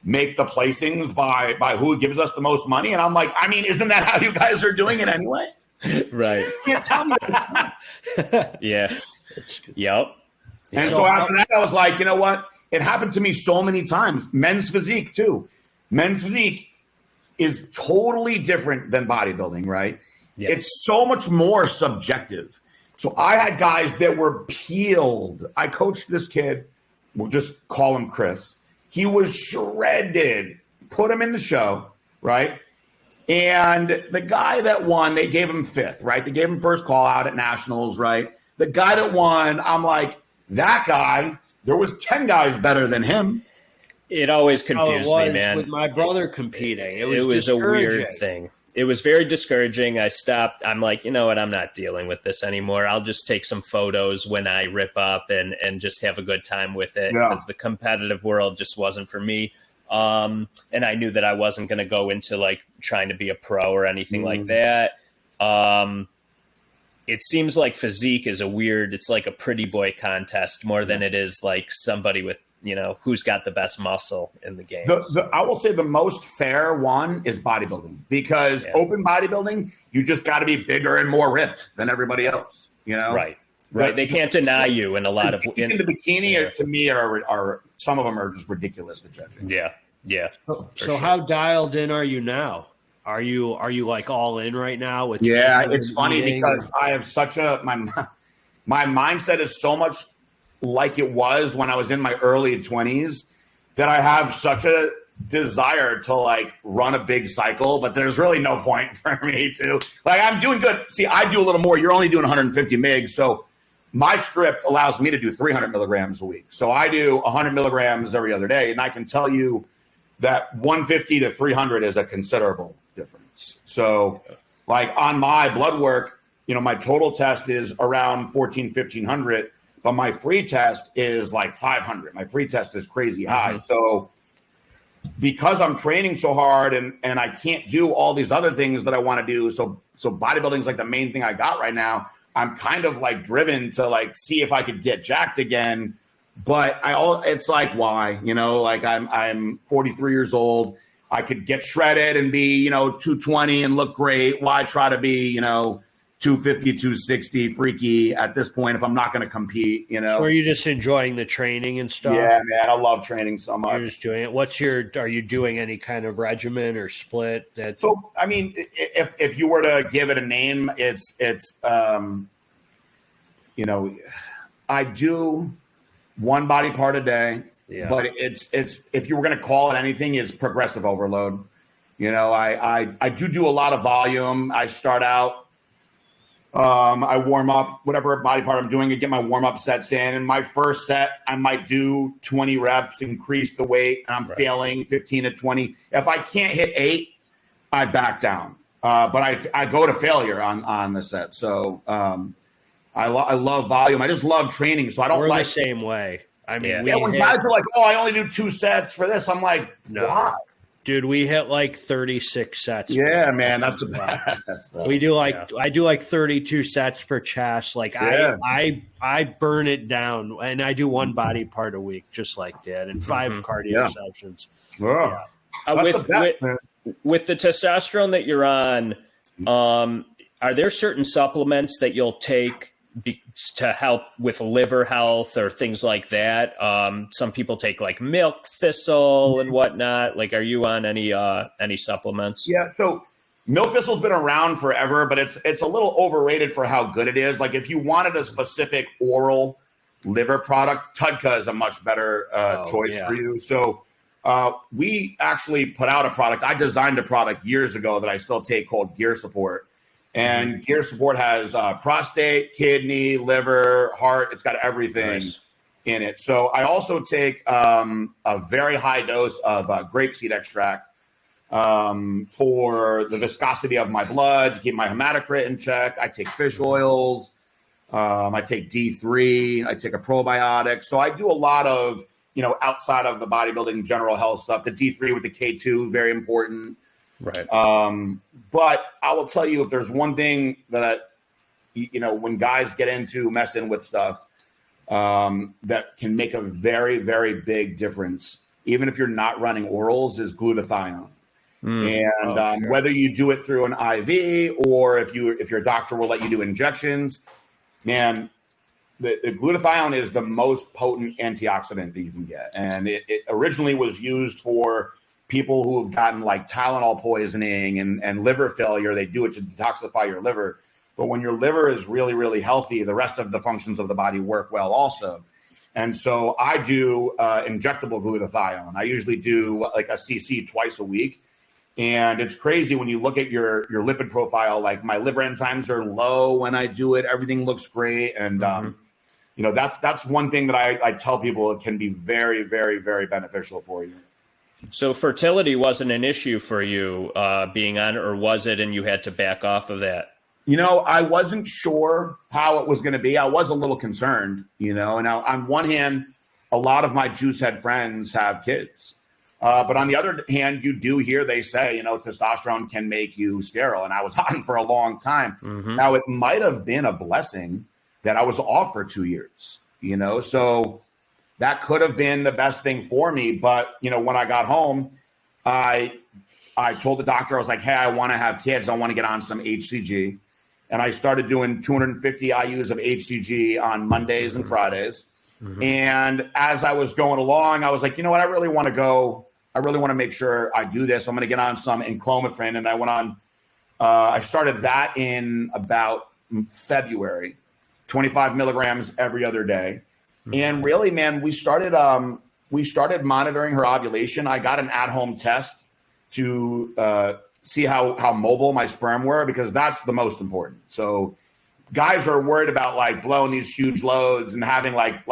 make the placings by who gives us the most money? And I'm like, I mean, isn't that how you guys are doing it anyway? Right. Yeah. Yep. And so after that, I was like, you know what? It happened to me so many times. Men's physique too. Men's physique is totally different than bodybuilding, right? Yeah. It's so much more subjective. So I had guys that were peeled. I coached this kid. We'll just call him Chris. He was shredded. Put him in the show, right? And the guy that won, they gave him fifth, right? They gave him first call out at nationals, right? The guy that won, I'm like, that guy, there was 10 guys better than him. It always confused me, man. With my brother competing, it was a weird thing. It was very discouraging. I stopped. I'm like, you know what? I'm not dealing with this anymore. I'll just take some photos when I rip up and just have a good time with it because the competitive world just wasn't for me. And I knew that I wasn't going to go into like trying to be a pro or anything like that. It seems like physique is it's like a pretty boy contest more than it is like somebody with, who's got the best muscle in the game. I will say the most fair one is bodybuilding because open bodybuilding, you just got to be bigger and more ripped than everybody else, Right. They can't deny you in a lot of in the bikini to me are some of them are just ridiculous to judge. Yeah. So how dialed in are you now? Are you like all in right now with it's funny because I have such my mindset is so much like it was when I was in my early 20s that I have such a desire to like run a big cycle, but there's really no point for me to like, I'm doing good. See, I do a little more. You're only doing 150 mg. So my script allows me to do 300 milligrams a week. So I do 100 milligrams every other day. And I can tell you that 150 to 300 is a considerable difference. So like on my blood work, my total test is around 1,500, but my free test is like 500. My free test is crazy high. So because I'm training so hard and I can't do all these other things that I want to do. So bodybuilding is like the main thing I got right now. I'm kind of like driven to like see if I could get jacked again. But it's like, why? Like I'm 43 years old. I could get shredded and be, 220 and look great. Why try to be, 250, 260 freaky at this point if I'm not going to compete, So are you just enjoying the training and stuff? Yeah, man, I love training so much. You're just doing it. Are you doing any kind of regimen or split? So, I mean, if you were to give it a name, it's I do one body part a day, but it's if you were going to call it anything, it's progressive overload. I do a lot of volume. I start out, I warm up whatever body part I'm doing and get my warm up sets in. And my first set, I might do 20 reps, increase the weight, and I'm failing 15 to 20. If I can't hit 8, I back down. But I go to failure on the set. So I love volume. I just love training. So I don't the same way. I mean, when guys are like, I only do 2 sets for this, I'm like, no. Why? Dude, we hit like 36 sets. Yeah, man, that's the best. We do I do like 32 sets for chest. Like I burn it down, and I do one body part a week, just like that, and 5 cardio sessions. Yeah. With the testosterone that you're on, are there certain supplements that you'll take to help with liver health or things like that? Some people take like milk thistle and whatnot. Like, are you on any supplements? Yeah. So milk thistle's been around forever, but it's a little overrated for how good it is. Like if you wanted a specific oral liver product, Tudka is a much better choice for you. So we actually put out a product. I designed a product years ago that I still take called Gear Support. And Gear Support has prostate, kidney, liver, heart. It's got everything in it. So I also take a very high dose of grapeseed extract for the viscosity of my blood, to keep my hematocrit in check. I take fish oils. I take D3. I take a probiotic. So I do a lot of, outside of the bodybuilding general health stuff. The D3 with the K2, very important. Right. But I will tell you, if there's one thing that, when guys get into messing with stuff, that can make a very, very big difference, even if you're not running orals, is glutathione. And whether you do it through an IV or if your doctor will let you do injections, man, the glutathione is the most potent antioxidant that you can get. And it originally was used for people who have gotten like Tylenol poisoning and liver failure. They do it to detoxify your liver. But when your liver is really, really healthy, the rest of the functions of the body work well also. And so I do injectable glutathione. I usually do like a cc twice a week. And it's crazy when you look at your lipid profile, like my liver enzymes are low when I do it. Everything looks great. And, that's one thing that I tell people, it can be very, very, very beneficial for you. So fertility wasn't an issue for you being on, or was it, and you had to back off of that? I wasn't sure how it was going to be. I was a little concerned, and on one hand, a lot of my juice head friends have kids. But on the other hand, you do hear they say, testosterone can make you sterile. And I was on for a long time. Now, it might have been a blessing that I was off for 2 years, so that could have been the best thing for me. But, when I got home, I told the doctor, I was like, hey, I want to have kids. I want to get on some HCG. And I started doing 250 IUs of HCG on Mondays and Fridays. And as I was going along, I was like, you know what? I really want to make sure I do this. I'm going to get on some enclomiphene. And I went on, I started that in about February, 25 milligrams every other day. And really, man, we started monitoring her ovulation. I got an at-home test to see how mobile my sperm were, because that's the most important. So guys are worried about like blowing these huge loads and having like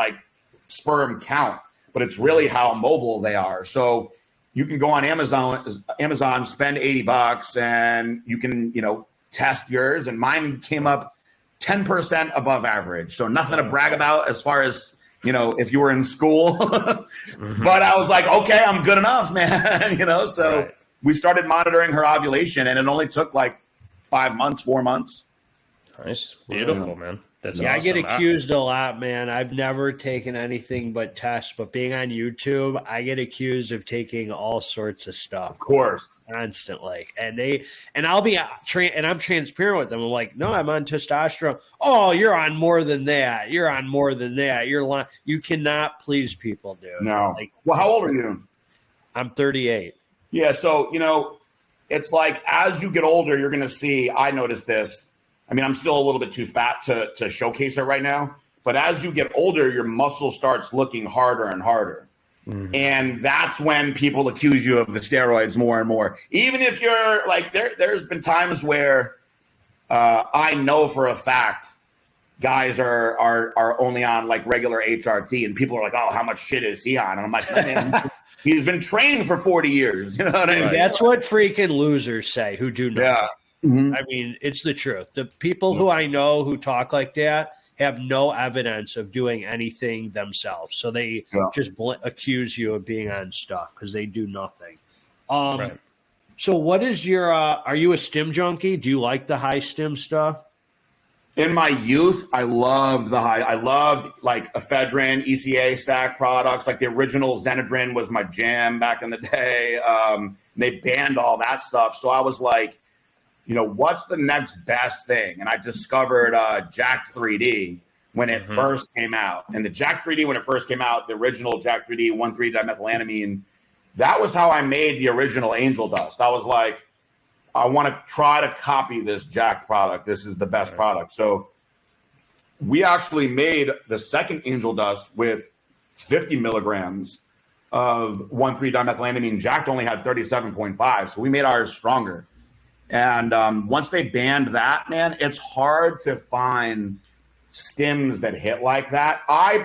sperm count, but it's really how mobile they are. So you can go on Amazon, spend $80 and you can, test yours. And mine came up 10% above average. So nothing to brag about as far as, if you were in school, but I was like, okay, I'm good enough, man. So right. We started monitoring her ovulation, and it only took like 4 months. Nice. Beautiful, man. That's awesome. I get accused a lot, man. I've never taken anything but tests, but being on YouTube, I get accused of taking all sorts of stuff. Of course. Constantly. And I'll be, and I'm transparent with them. I'm like, no, I'm on testosterone. Oh, you're on more than that. You're on more than that. You're lying. You cannot please people, dude. No. Well, how old are you? I'm 38. Yeah. So, it's like, as you get older, you're going to see, I noticed this. I mean, I'm still a little bit too fat to showcase it right now. But as you get older, your muscle starts looking harder and harder. And that's when people accuse you of the steroids more and more. Even if you're like, there's been times where I know for a fact guys are only on like regular HRT, and people are like, oh, how much shit is he on? And I'm like, man, he's been training for 40 years. You know what I mean? That's what freaking losers say who do nothing. Yeah. I mean, it's the truth. The people who I know who talk like that have no evidence of doing anything themselves. So they just accuse you of being on stuff because they do nothing. Right. So what is your are you a stim junkie? Do you like the high stim stuff? In my youth, I loved like ephedrine, ECA stack products. Like the original Xenadrin was my jam back in the day. They banned all that stuff. So I was like, what's the next best thing? And I discovered Jack 3D when it first came out. And the Jack 3D, when it first came out, the original Jack 3D 1,3-dimethylamine, that was how I made the original Angel Dust. I was like, I want to try to copy this Jack product. This is the best product. So we actually made the second Angel Dust with 50 milligrams of 1,3-dimethylamine. Jack only had 37.5. So we made ours stronger. And once they banned that, man, it's hard to find stims that hit like that. I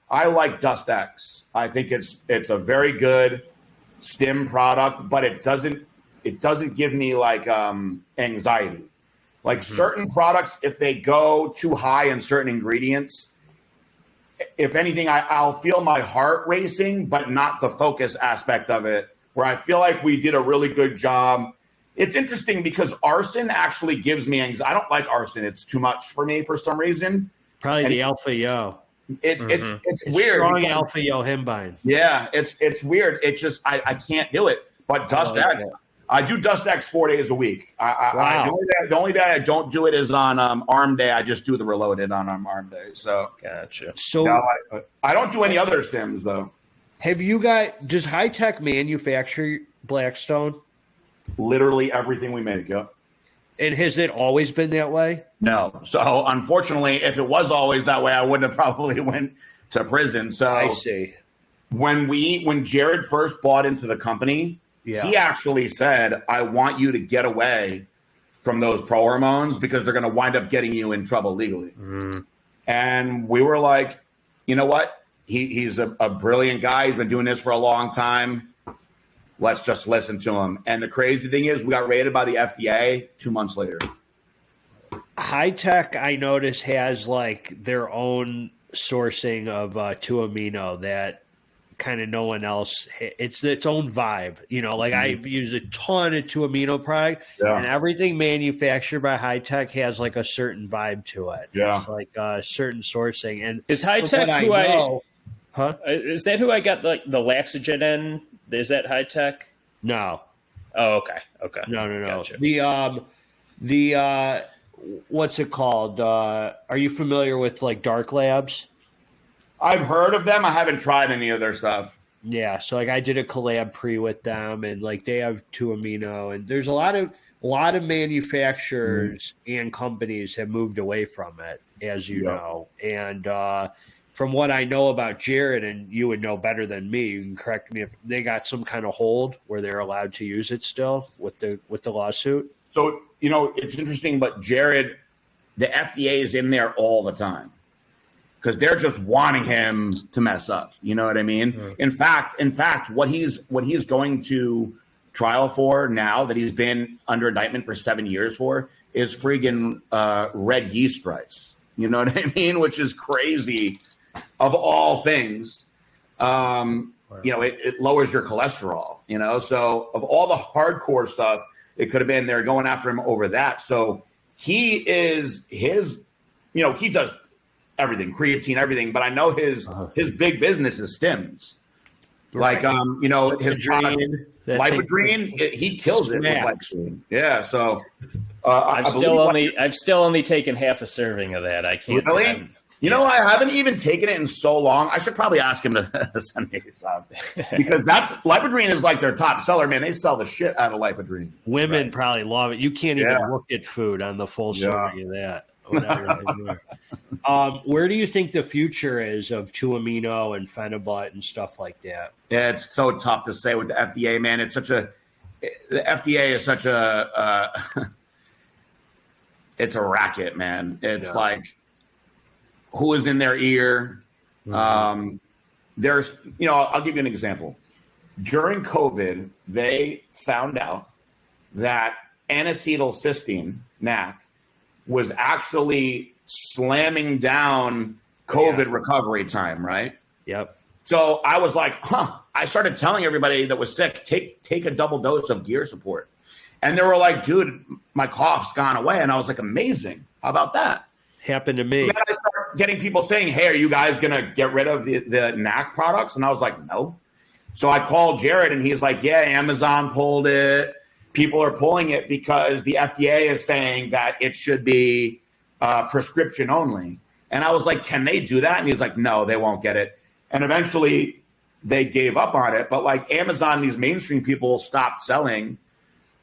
like Dust X. I think it's a very good stim product, but it doesn't give me like anxiety. Like certain products, if they go too high in certain ingredients, if anything, I'll feel my heart racing, but not the focus aspect of it where I feel like we did a really good job. It's interesting because arson actually gives me anxiety. I don't like arson. It's too much for me for some reason. Probably the alpha yo. It's weird. Strong alpha yo himbine. Yeah, it's weird. It just I can't do it. But Dust X, I do Dust X 4 days a week. Wow. The only day I don't do it is on arm day. I just do the reloaded on arm day. So gotcha. So no, I don't do any other stims though. Have you got, does High Tech manufacture Blackstone? Literally everything we make. Yep. And has it always been that way? No. So unfortunately, if it was always that way, I wouldn't have probably went to prison. So I see. When Jared first bought into the company, he actually said, I want you to get away from those pro hormones because they're going to wind up getting you in trouble legally. And we were like, you know what? He's a brilliant guy. He's been doing this for a long time. Let's just listen to him. And the crazy thing is we got raided by the FDA 2 months later. High Tech, I notice, has like their own sourcing of 2-amino that kind of no one else. It's its own vibe. You know, like I use a ton of 2-amino product, and everything manufactured by High Tech has like a certain vibe to it. Yeah. It's like a certain sourcing. And is High Tech is that who I got like the Laxogen in? Is that High Tech? No. Oh, okay. No. Gotcha. The what's it called? Are you familiar with like Dark Labs? I've heard of them. I haven't tried any of their stuff. Yeah, so like I did a collab pre with them, and like they have 2-amino, and there's a lot of manufacturers and companies have moved away from it, as you know. And from what I know about Jared, and you would know better than me, you can correct me if they got some kind of hold where they're allowed to use it still with the lawsuit. So, you know, it's interesting, but Jared, the FDA is in there all the time because they're just wanting him to mess up. You know what I mean? In fact, what he's going to trial for now that he's been under indictment for 7 years for is friggin' red yeast rice. You know what I mean? Which is crazy. Of all things, you know, it lowers your cholesterol, you know? So of all the hardcore stuff, it could have been they're going after him over that. So he does everything, creatine, everything, but I know his big business is stims. Right. Like, you know, his product, Lipodrine, he kills it with Lipodrine. Yeah. So I've still only taken half a serving of that. I can't. Really? You know, I haven't even taken it in so long. I should probably ask him to send me some because Lipodrine is like their top seller, man. They sell the shit out of Lipodrine. Women probably love it. You can't even look at food on the full serving of that. Where do you think the future is of 2-amino and phenibut and stuff like that? Yeah, it's so tough to say with the FDA, man. The FDA is such a it's a racket, man. It's like, who is in their ear? There's, you know, I'll give you an example. During COVID, they found out that N-acetylcysteine, NAC, was actually slamming down COVID recovery time, right? Yep. So I was like, I started telling everybody that was sick, take a double dose of gear support. And they were like, dude, my cough's gone away. And I was like, amazing. How about that? Happened to me. Then I start getting people saying, hey, are you guys going to get rid of the NAC products? And I was like, no. So I called Jared and he's like, yeah, Amazon pulled it. People are pulling it because the FDA is saying that it should be prescription only. And I was like, can they do that? And he's like, no, they won't get it. And eventually they gave up on it. But like Amazon, these mainstream people stopped selling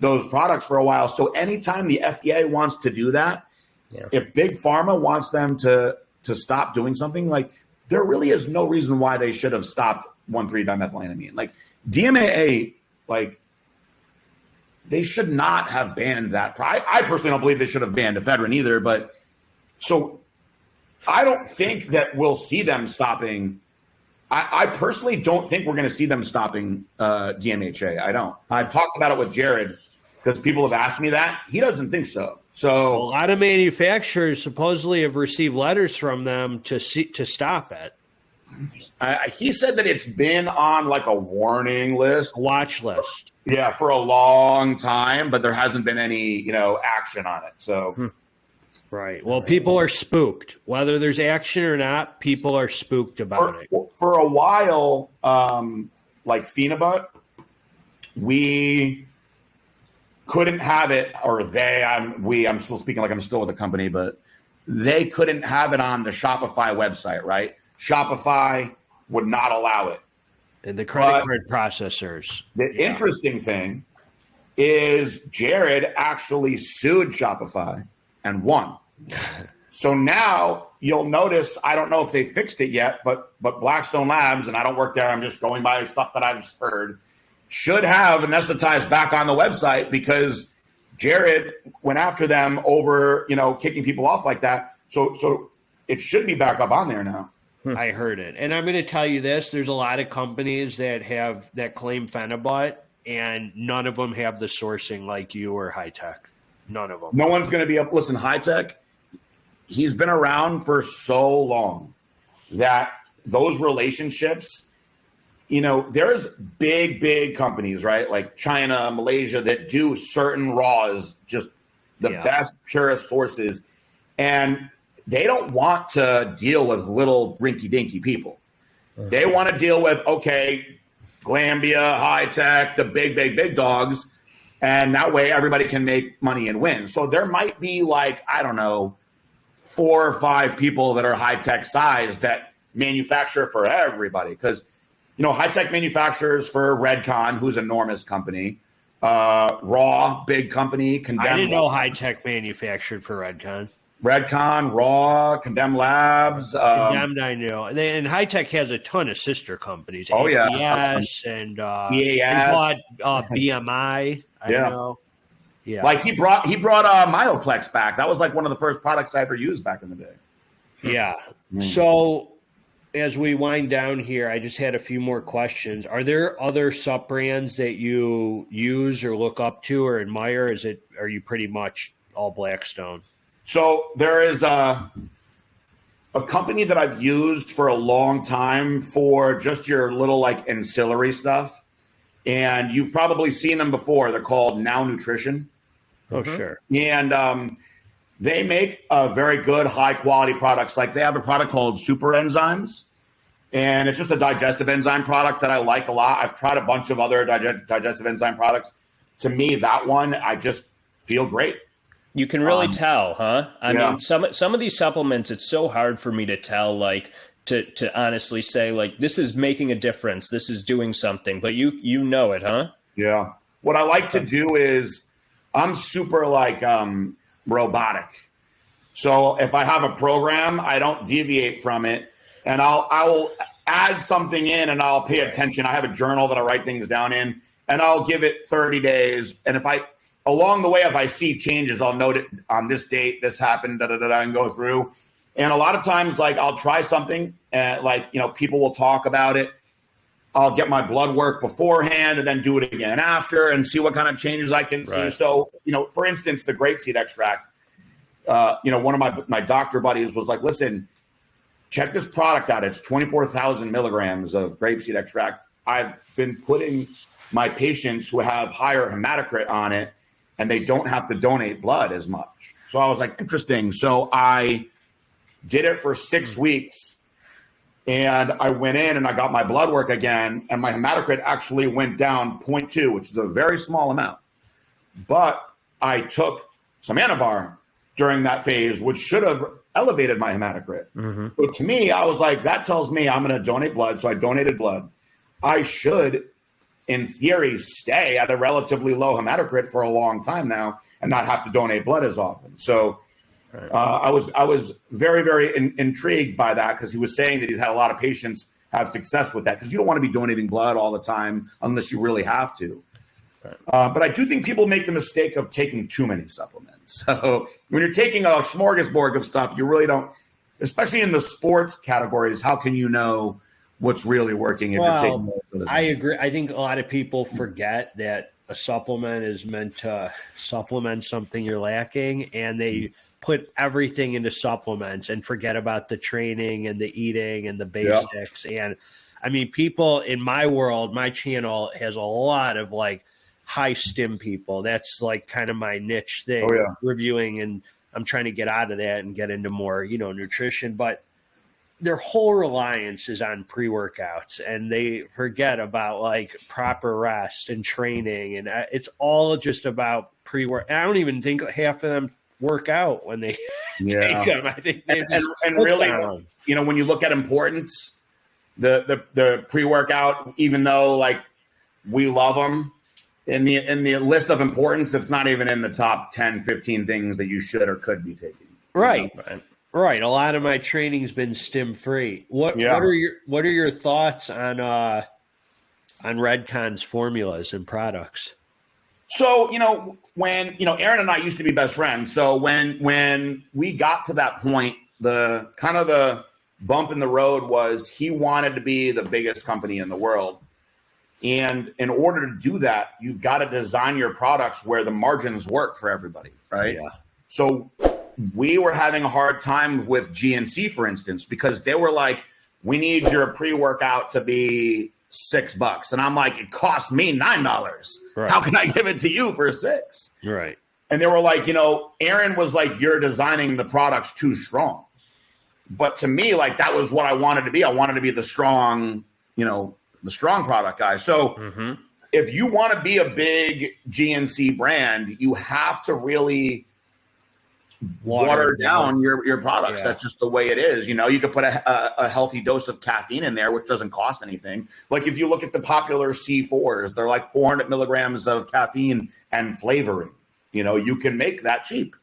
those products for a while. So anytime the FDA wants to do that, if Big Pharma wants them to stop doing something, like there really is no reason why they should have stopped 1,3-dimethylamine. Like DMAA, like they should not have banned that. I personally don't believe they should have banned ephedrine either. But so I don't think that we'll see them stopping. I personally don't think we're going to see them stopping DMHA. I don't. I've talked about it with Jared because people have asked me that. He doesn't think so. So a lot of manufacturers supposedly have received letters from them to stop it. He said that it's been on like a warning list, watch list. Yeah, for a long time, but there hasn't been any, action on it. So, right. Well, people are spooked. Whether there's action or not, people are spooked about it. For a while, like Phenibut, we couldn't have it, or I'm still speaking like I'm still with the company, but they couldn't have it on the Shopify website, right? Shopify would not allow it. And the credit card processors. The interesting thing is Jared actually sued Shopify and won. So now you'll notice, I don't know if they fixed it yet, but Blackstone Labs, and I don't work there, I'm just going by stuff that I've heard, should have anesthetized back on the website because Jared went after them over, kicking people off like that. So it should be back up on there now. I heard it. And I'm going to tell you this. There's a lot of companies that claim Phenibut, and none of them have the sourcing like you or High Tech. None of them. No one's going to be up. Listen, High Tech, he's been around for so long that those relationships, there's big companies, right? Like China, Malaysia, that do certain raws, just the best, purest sources. And they don't want to deal with little rinky-dinky people. They want to deal with, Glambia, High Tech, the big dogs, and that way everybody can make money and win. So there might be 4 or 5 people that are High Tech size that manufacture for everybody. Because, High Tech manufacturers for Redcon, who's an enormous company, Raw, big company. Condemned. I didn't know High Tech manufactured for Redcon. Redcon, Raw, Condemned Labs. Condemned, I know. And High Tech has a ton of sister companies. Oh, APS and EAS. BMI. I know. Yeah. Like he brought Myoplex back. That was one of the first products I ever used back in the day. Yeah. So as we wind down here, I just had a few more questions. Are there other sup brands that you use or look up to or admire? Are you pretty much all Blackstone? So there is a company that I've used for a long time for just your little ancillary stuff. And you've probably seen them before. They're called Now Nutrition. Oh, sure. And they make very good, high-quality products. They have a product called Super Enzymes, and it's just a digestive enzyme product that I like a lot. I've tried a bunch of other digestive enzyme products. To me, that one, I just feel great. You can really tell, huh? I mean, some of these supplements, it's so hard for me to tell, to honestly say, this is making a difference. This is doing something, but you know it, huh? Yeah. What I like to do is I'm super robotic. So if I have a program, I don't deviate from it, and I will add something in and I'll pay attention. I have a journal that I write things down in, and I'll give it 30 days. And along the way, if I see changes, I'll note it on this date, this happened, and go through. And a lot of times, I'll try something, people will talk about it. I'll get my blood work beforehand and then do it again after and see what kind of changes I can see. So, for instance, the grapeseed extract, one of my doctor buddies was like, listen, check this product out. It's 24,000 milligrams of grapeseed extract. I've been putting my patients who have higher hematocrit on it, and they don't have to donate blood as much. So I was like, interesting. So I did it for 6 weeks, and I went in and I got my blood work again, and my hematocrit actually went down 0.2, which is a very small amount. But I took some Anavar during that phase, which should have elevated my hematocrit. Mm-hmm. So to me, I was like, that tells me I'm going to donate blood. So I donated blood. I should, in theory, stay at a relatively low hematocrit for a long time now and not have to donate blood as often. So I was very, very intrigued by that, because he was saying that he's had a lot of patients have success with that, because you don't want to be donating blood all the time unless you really have to. But I do think people make the mistake of taking too many supplements. So when you're taking a smorgasbord of stuff, you really don't, especially in the sports categories, how can you know what's really working if you're taking most of the time? I agree. I think a lot of people forget that a supplement is meant to supplement something you're lacking, and they put everything into supplements and forget about the training and the eating and the basics. Yeah. And I mean, people in my world, my channel has a lot of like high stim people. That's like kind of my niche thing, reviewing, and I'm trying to get out of that and get into more, nutrition, but their whole reliance is on pre-workouts, and they forget about like proper rest and training. And it's all just about pre-work. I don't even think half of them work out when they take them. I think they and really, when you look at importance, the pre-workout, even though like we love them, in the list of importance, it's not even in the top 10, 15 things that you should or could be taking. Right. Right. A lot of my training's been stim free. What are your thoughts on Redcon's formulas and products? So, when Aaron and I used to be best friends. So when we got to that point, the kind of the bump in the road was he wanted to be the biggest company in the world. And in order to do that, you've got to design your products where the margins work for everybody, right? Yeah. So we were having a hard time with GNC, for instance, because they were like, we need your pre-workout to be $6. And I'm like, it cost me $9. Right. How can I give it to you for $6? Right. And they were like, Aaron was like, you're designing the products too strong. But to me, like, that was what I wanted to be. I wanted to be the strong, the strong product guy. So if you want to be a big GNC brand, you have to really water down your products. Yeah. That's just the way it is. You could put a healthy dose of caffeine in there, which doesn't cost anything. Like if you look at the popular C4s, they're like 400 milligrams of caffeine and flavoring. You can make that cheap.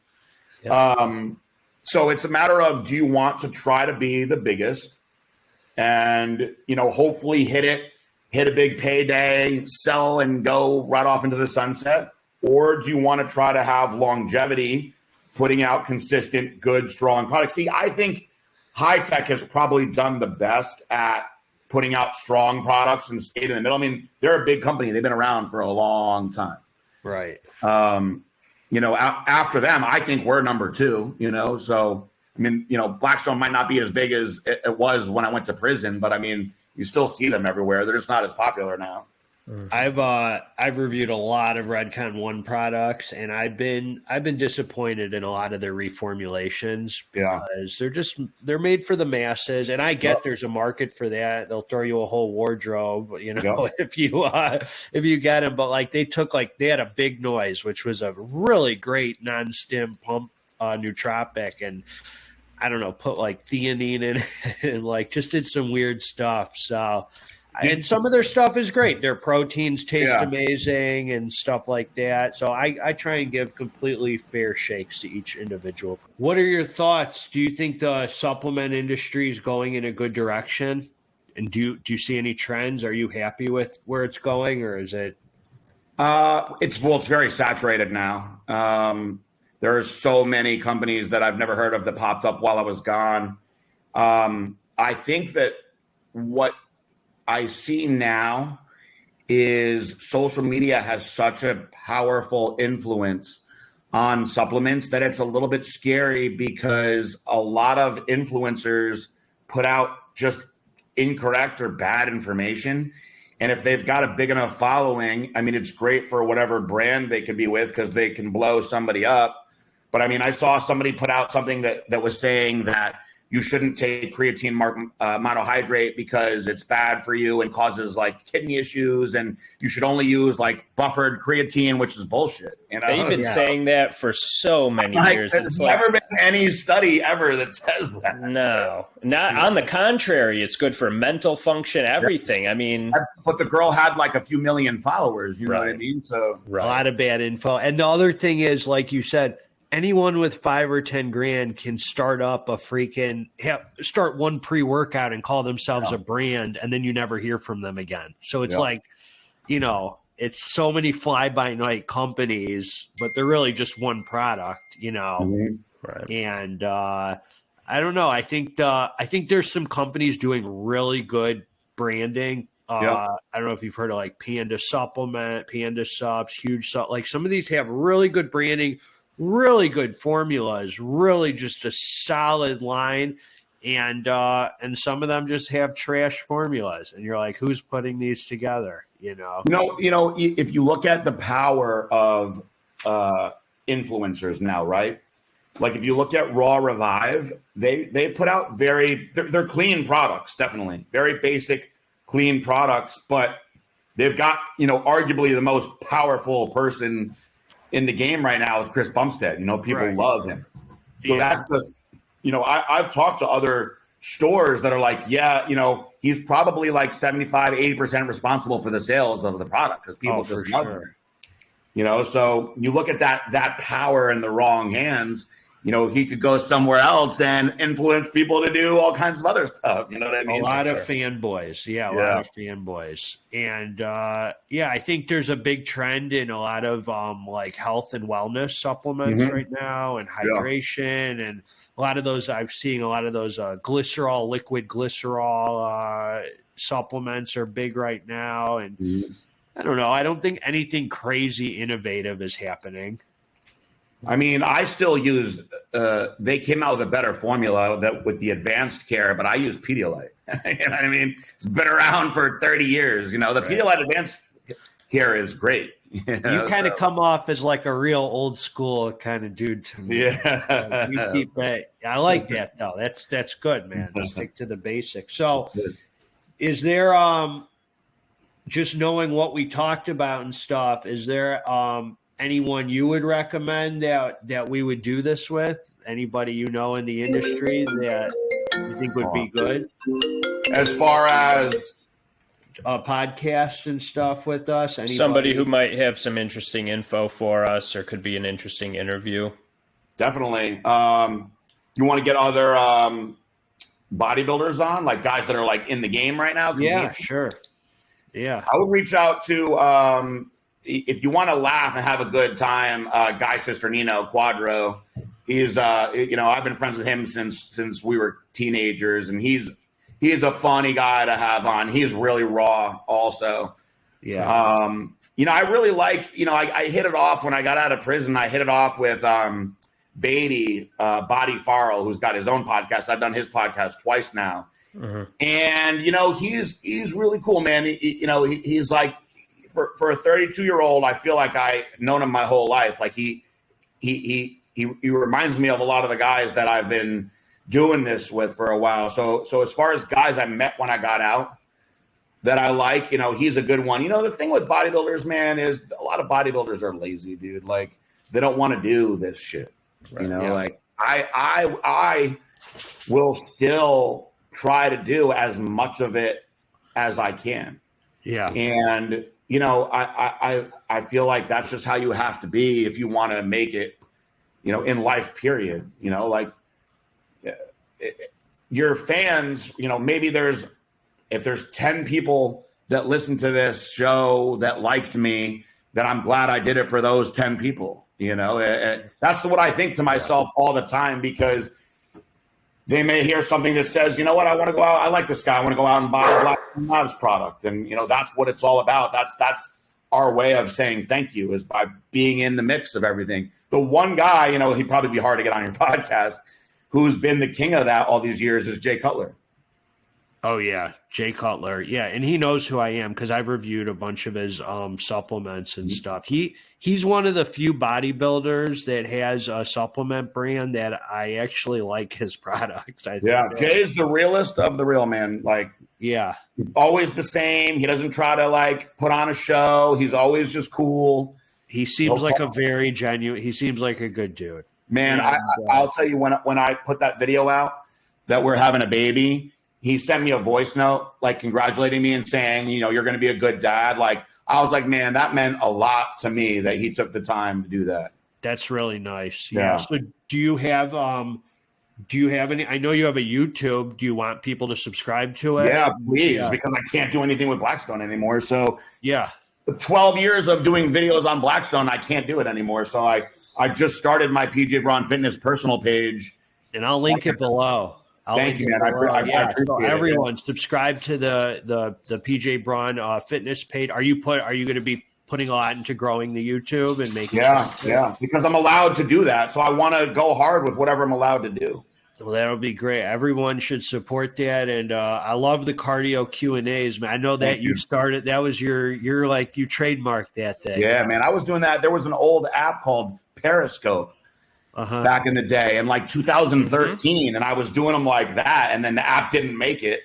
Yep. So it's a matter of, do you want to try to be the biggest and, hopefully hit a big payday, sell and go right off into the sunset? Or do you want to try to have longevity, putting out consistent, good, strong products? See, I think high tech has probably done the best at putting out strong products and stayed in the middle. I mean, they're a big company. They've been around for a long time. Right. After them, I think we're number 2, so, I mean, Blackstone might not be as big as it was when I went to prison, but I mean, you still see them everywhere. They're just not as popular now. I've reviewed a lot of Redcon 1 products, and I've been disappointed in a lot of their reformulations because they're made for the masses, and I get there's a market for that. They'll throw you a whole wardrobe, if you get them. But like they had a Big Noise, which was a really great non-stim pump nootropic, and I don't know, put like theanine in it and like just did some weird stuff. So. And some of their stuff is great. Their proteins taste amazing and stuff like that. So I try and give completely fair shakes to each individual. What are your thoughts? Do you think the supplement industry is going in a good direction? And do you see any trends? Are you happy with where it's going, or is it? It's very saturated now. There are so many companies that I've never heard of that popped up while I was gone. I think that what I see now is social media has such a powerful influence on supplements that it's a little bit scary because a lot of influencers put out just incorrect or bad information. And if they've got a big enough following, I mean, it's great for whatever brand they can be with because they can blow somebody up. But I mean, I saw somebody put out something that was saying that you shouldn't take creatine monohydrate because it's bad for you and causes like kidney issues, and you should only use like buffered creatine, which is bullshit. They've been saying that for so many years. There's never been any study ever that says that. No, not on the contrary. It's good for mental function, everything. I mean, but the girl had like a few million followers. You know what I mean? So a lot of bad info. And the other thing is, like you said, anyone with 5 or 10 grand can start up start one pre-workout and call themselves a brand, and then you never hear from them again. So it's like, it's so many fly-by-night companies, but they're really just one product, Right. And I don't know. I think there's some companies doing really good branding. I don't know if you've heard of like Panda Supplement, Panda Supps, Huge Supp. Like some of these have really good branding, really good formulas, really just a solid line. And some of them just have trash formulas, and you're like, who's putting these together? If you look at the power of influencers now, right? Like if you look at Raw Revive, they put out they're clean products, definitely very basic, clean products, but they've got, arguably the most powerful person in the game right now with Chris Bumstead. People love him. So that's the, I've talked to other stores that are like, he's probably like 75 to 80% responsible for the sales of the product because people just love him. So you look at that power in the wrong hands. He could go somewhere else and influence people to do all kinds of other stuff. You know what I mean? A lot of fanboys. Yeah, a lot of fanboys. And, I think there's a big trend in a lot of like health and wellness supplements right now and hydration. And a lot of those, I'm seeing a lot of those glycerol, liquid glycerol supplements are big right now. And I don't know. I don't think anything crazy innovative is happening. I mean, I still use, they came out with a better formula with the advanced care, but I use Pedialyte. You know what I mean? It's been around for 30 years. The Pedialyte advanced care is great. You kind of come off as like a real old school kind of dude to me. Yeah. You keep that. I like that though. That's good, man. Stick to the basics. So is there, just knowing what we talked about and stuff, is there, anyone you would recommend that we would do this with? Anybody in the industry that you think would be good? As far as a podcast and stuff with us? Anybody? Somebody who might have some interesting info for us or could be an interesting interview. Definitely. You want to get other bodybuilders on, like guys that are like in the game right now? Yeah, sure. Yeah. I would reach out to if you want to laugh and have a good time, Guy Cisternino, Quadro. He's I've been friends with him since we were teenagers, and he's a funny guy to have on. He's really raw also. Yeah. I really like, I hit it off when I got out of prison. I hit it off with Beatty, Body Farrell, who's got his own podcast. I've done his podcast twice now. Mm-hmm. And, he's really cool, man. He's like, for a 32-year-old, I feel like I've known him my whole life. Like he reminds me of a lot of the guys that I've been doing this with for a while. So as far as guys I met when I got out that I like, he's a good one. The thing with bodybuilders, man, is a lot of bodybuilders are lazy, dude. Like they don't want to do this shit. Right. Like I will still try to do as much of it as I can. Yeah. And I feel like that's just how you have to be if you want to make it, in life, period. Your fans, maybe if there's 10 people that listen to this show that liked me, then I'm glad I did it for those 10 people. That's what I think to myself all the time, because they may hear something that says, I want to go out. I like this guy. I want to go out and buy a Blackstone Labs product. And, that's what it's all about. That's our way of saying thank you, is by being in the mix of everything. The one guy, he'd probably be hard to get on your podcast, who's been the king of that all these years, is Jay Cutler. Oh, yeah. Jay Cutler. Yeah. And he knows who I am because I've reviewed a bunch of his supplements and stuff. He's one of the few bodybuilders that has a supplement brand that I actually like his products. I think Jay's the realest of the real, man. Like, yeah, he's always the same. He doesn't try to like put on a show. He's always just cool. He seems like a very genuine. He seems like a good dude. Man, I'll tell you, when I put that video out that we're having a baby, he sent me a voice note, like congratulating me and saying, you're going to be a good dad. Like, I was like, man, that meant a lot to me that he took the time to do that. That's really nice. Yeah. So do you have any, I know you have a YouTube. Do you want people to subscribe to it? Yeah, please, because I can't do anything with Blackstone anymore. So yeah, 12 years of doing videos on Blackstone, I can't do it anymore. So I just started my PJ Braun Fitness personal page. And I'll link it below. Thank you, man. I appreciate so everyone, subscribe to the PJ Braun fitness page. Are you going to be putting a lot into growing the YouTube and making because I'm allowed to do that. So I want to go hard with whatever I'm allowed to do. Well, that'll be great. Everyone should support that. And I love the cardio Q&As, man. I know that you started, that was you're like, you trademarked that thing. Yeah, man. I was doing that. There was an old app called Periscope back in the day in like 2013. And I was doing them like that. And then the app didn't make it.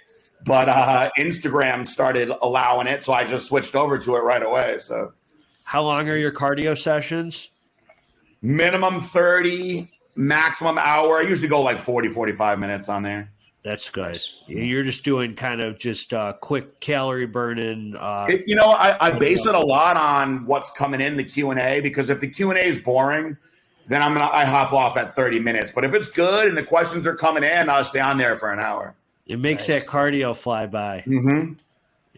But Instagram started allowing it. So I just switched over to it right away. So how long are your cardio sessions? Minimum 30. Maximum hour. I usually go like 40, 45 minutes on there. That's good. You're just doing kind of just quick calorie burning. I base it a lot on what's coming in the Q&A, because if the Q&A is boring, then I hop off at 30 minutes. But if it's good and the questions are coming in, I'll stay on there for an hour. It makes that cardio fly by. Mm-hmm.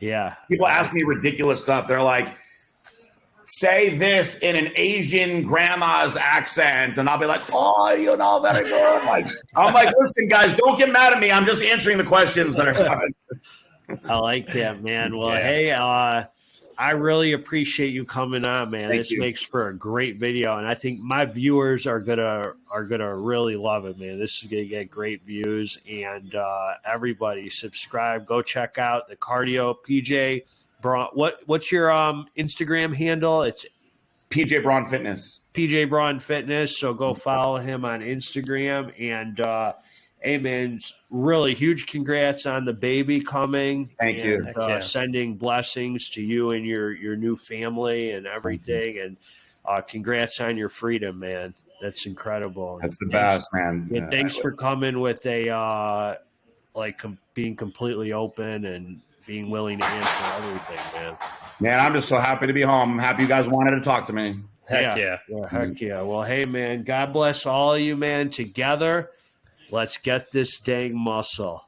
Yeah. People ask me ridiculous stuff. They're like, say this in an Asian grandma's accent, and I'll be like, very good. I'm like, listen, guys, don't get mad at me. I'm just answering the questions that are coming. I like that, man. Well, hey, I really appreciate you coming on, man. This makes for a great video, and I think my viewers are gonna really love it, man. This is gonna get great views, and everybody subscribe. Go check out the cardio PJ Braun. What's your Instagram handle? It's PJ Braun Fitness. PJ Braun Fitness. So go follow him on Instagram. And hey, man, really huge congrats on the baby coming. Thank you. Sending blessings to you and your new family and everything. And congrats on your freedom, man. That's incredible. That's the best, man. And thanks for coming with a being completely open and being willing to answer everything, man. Man, I'm just so happy to be home. I'm happy you guys wanted to talk to me. Heck yeah. Heck yeah. Well, hey, man, God bless all of you, man. Together, let's get this dang muscle.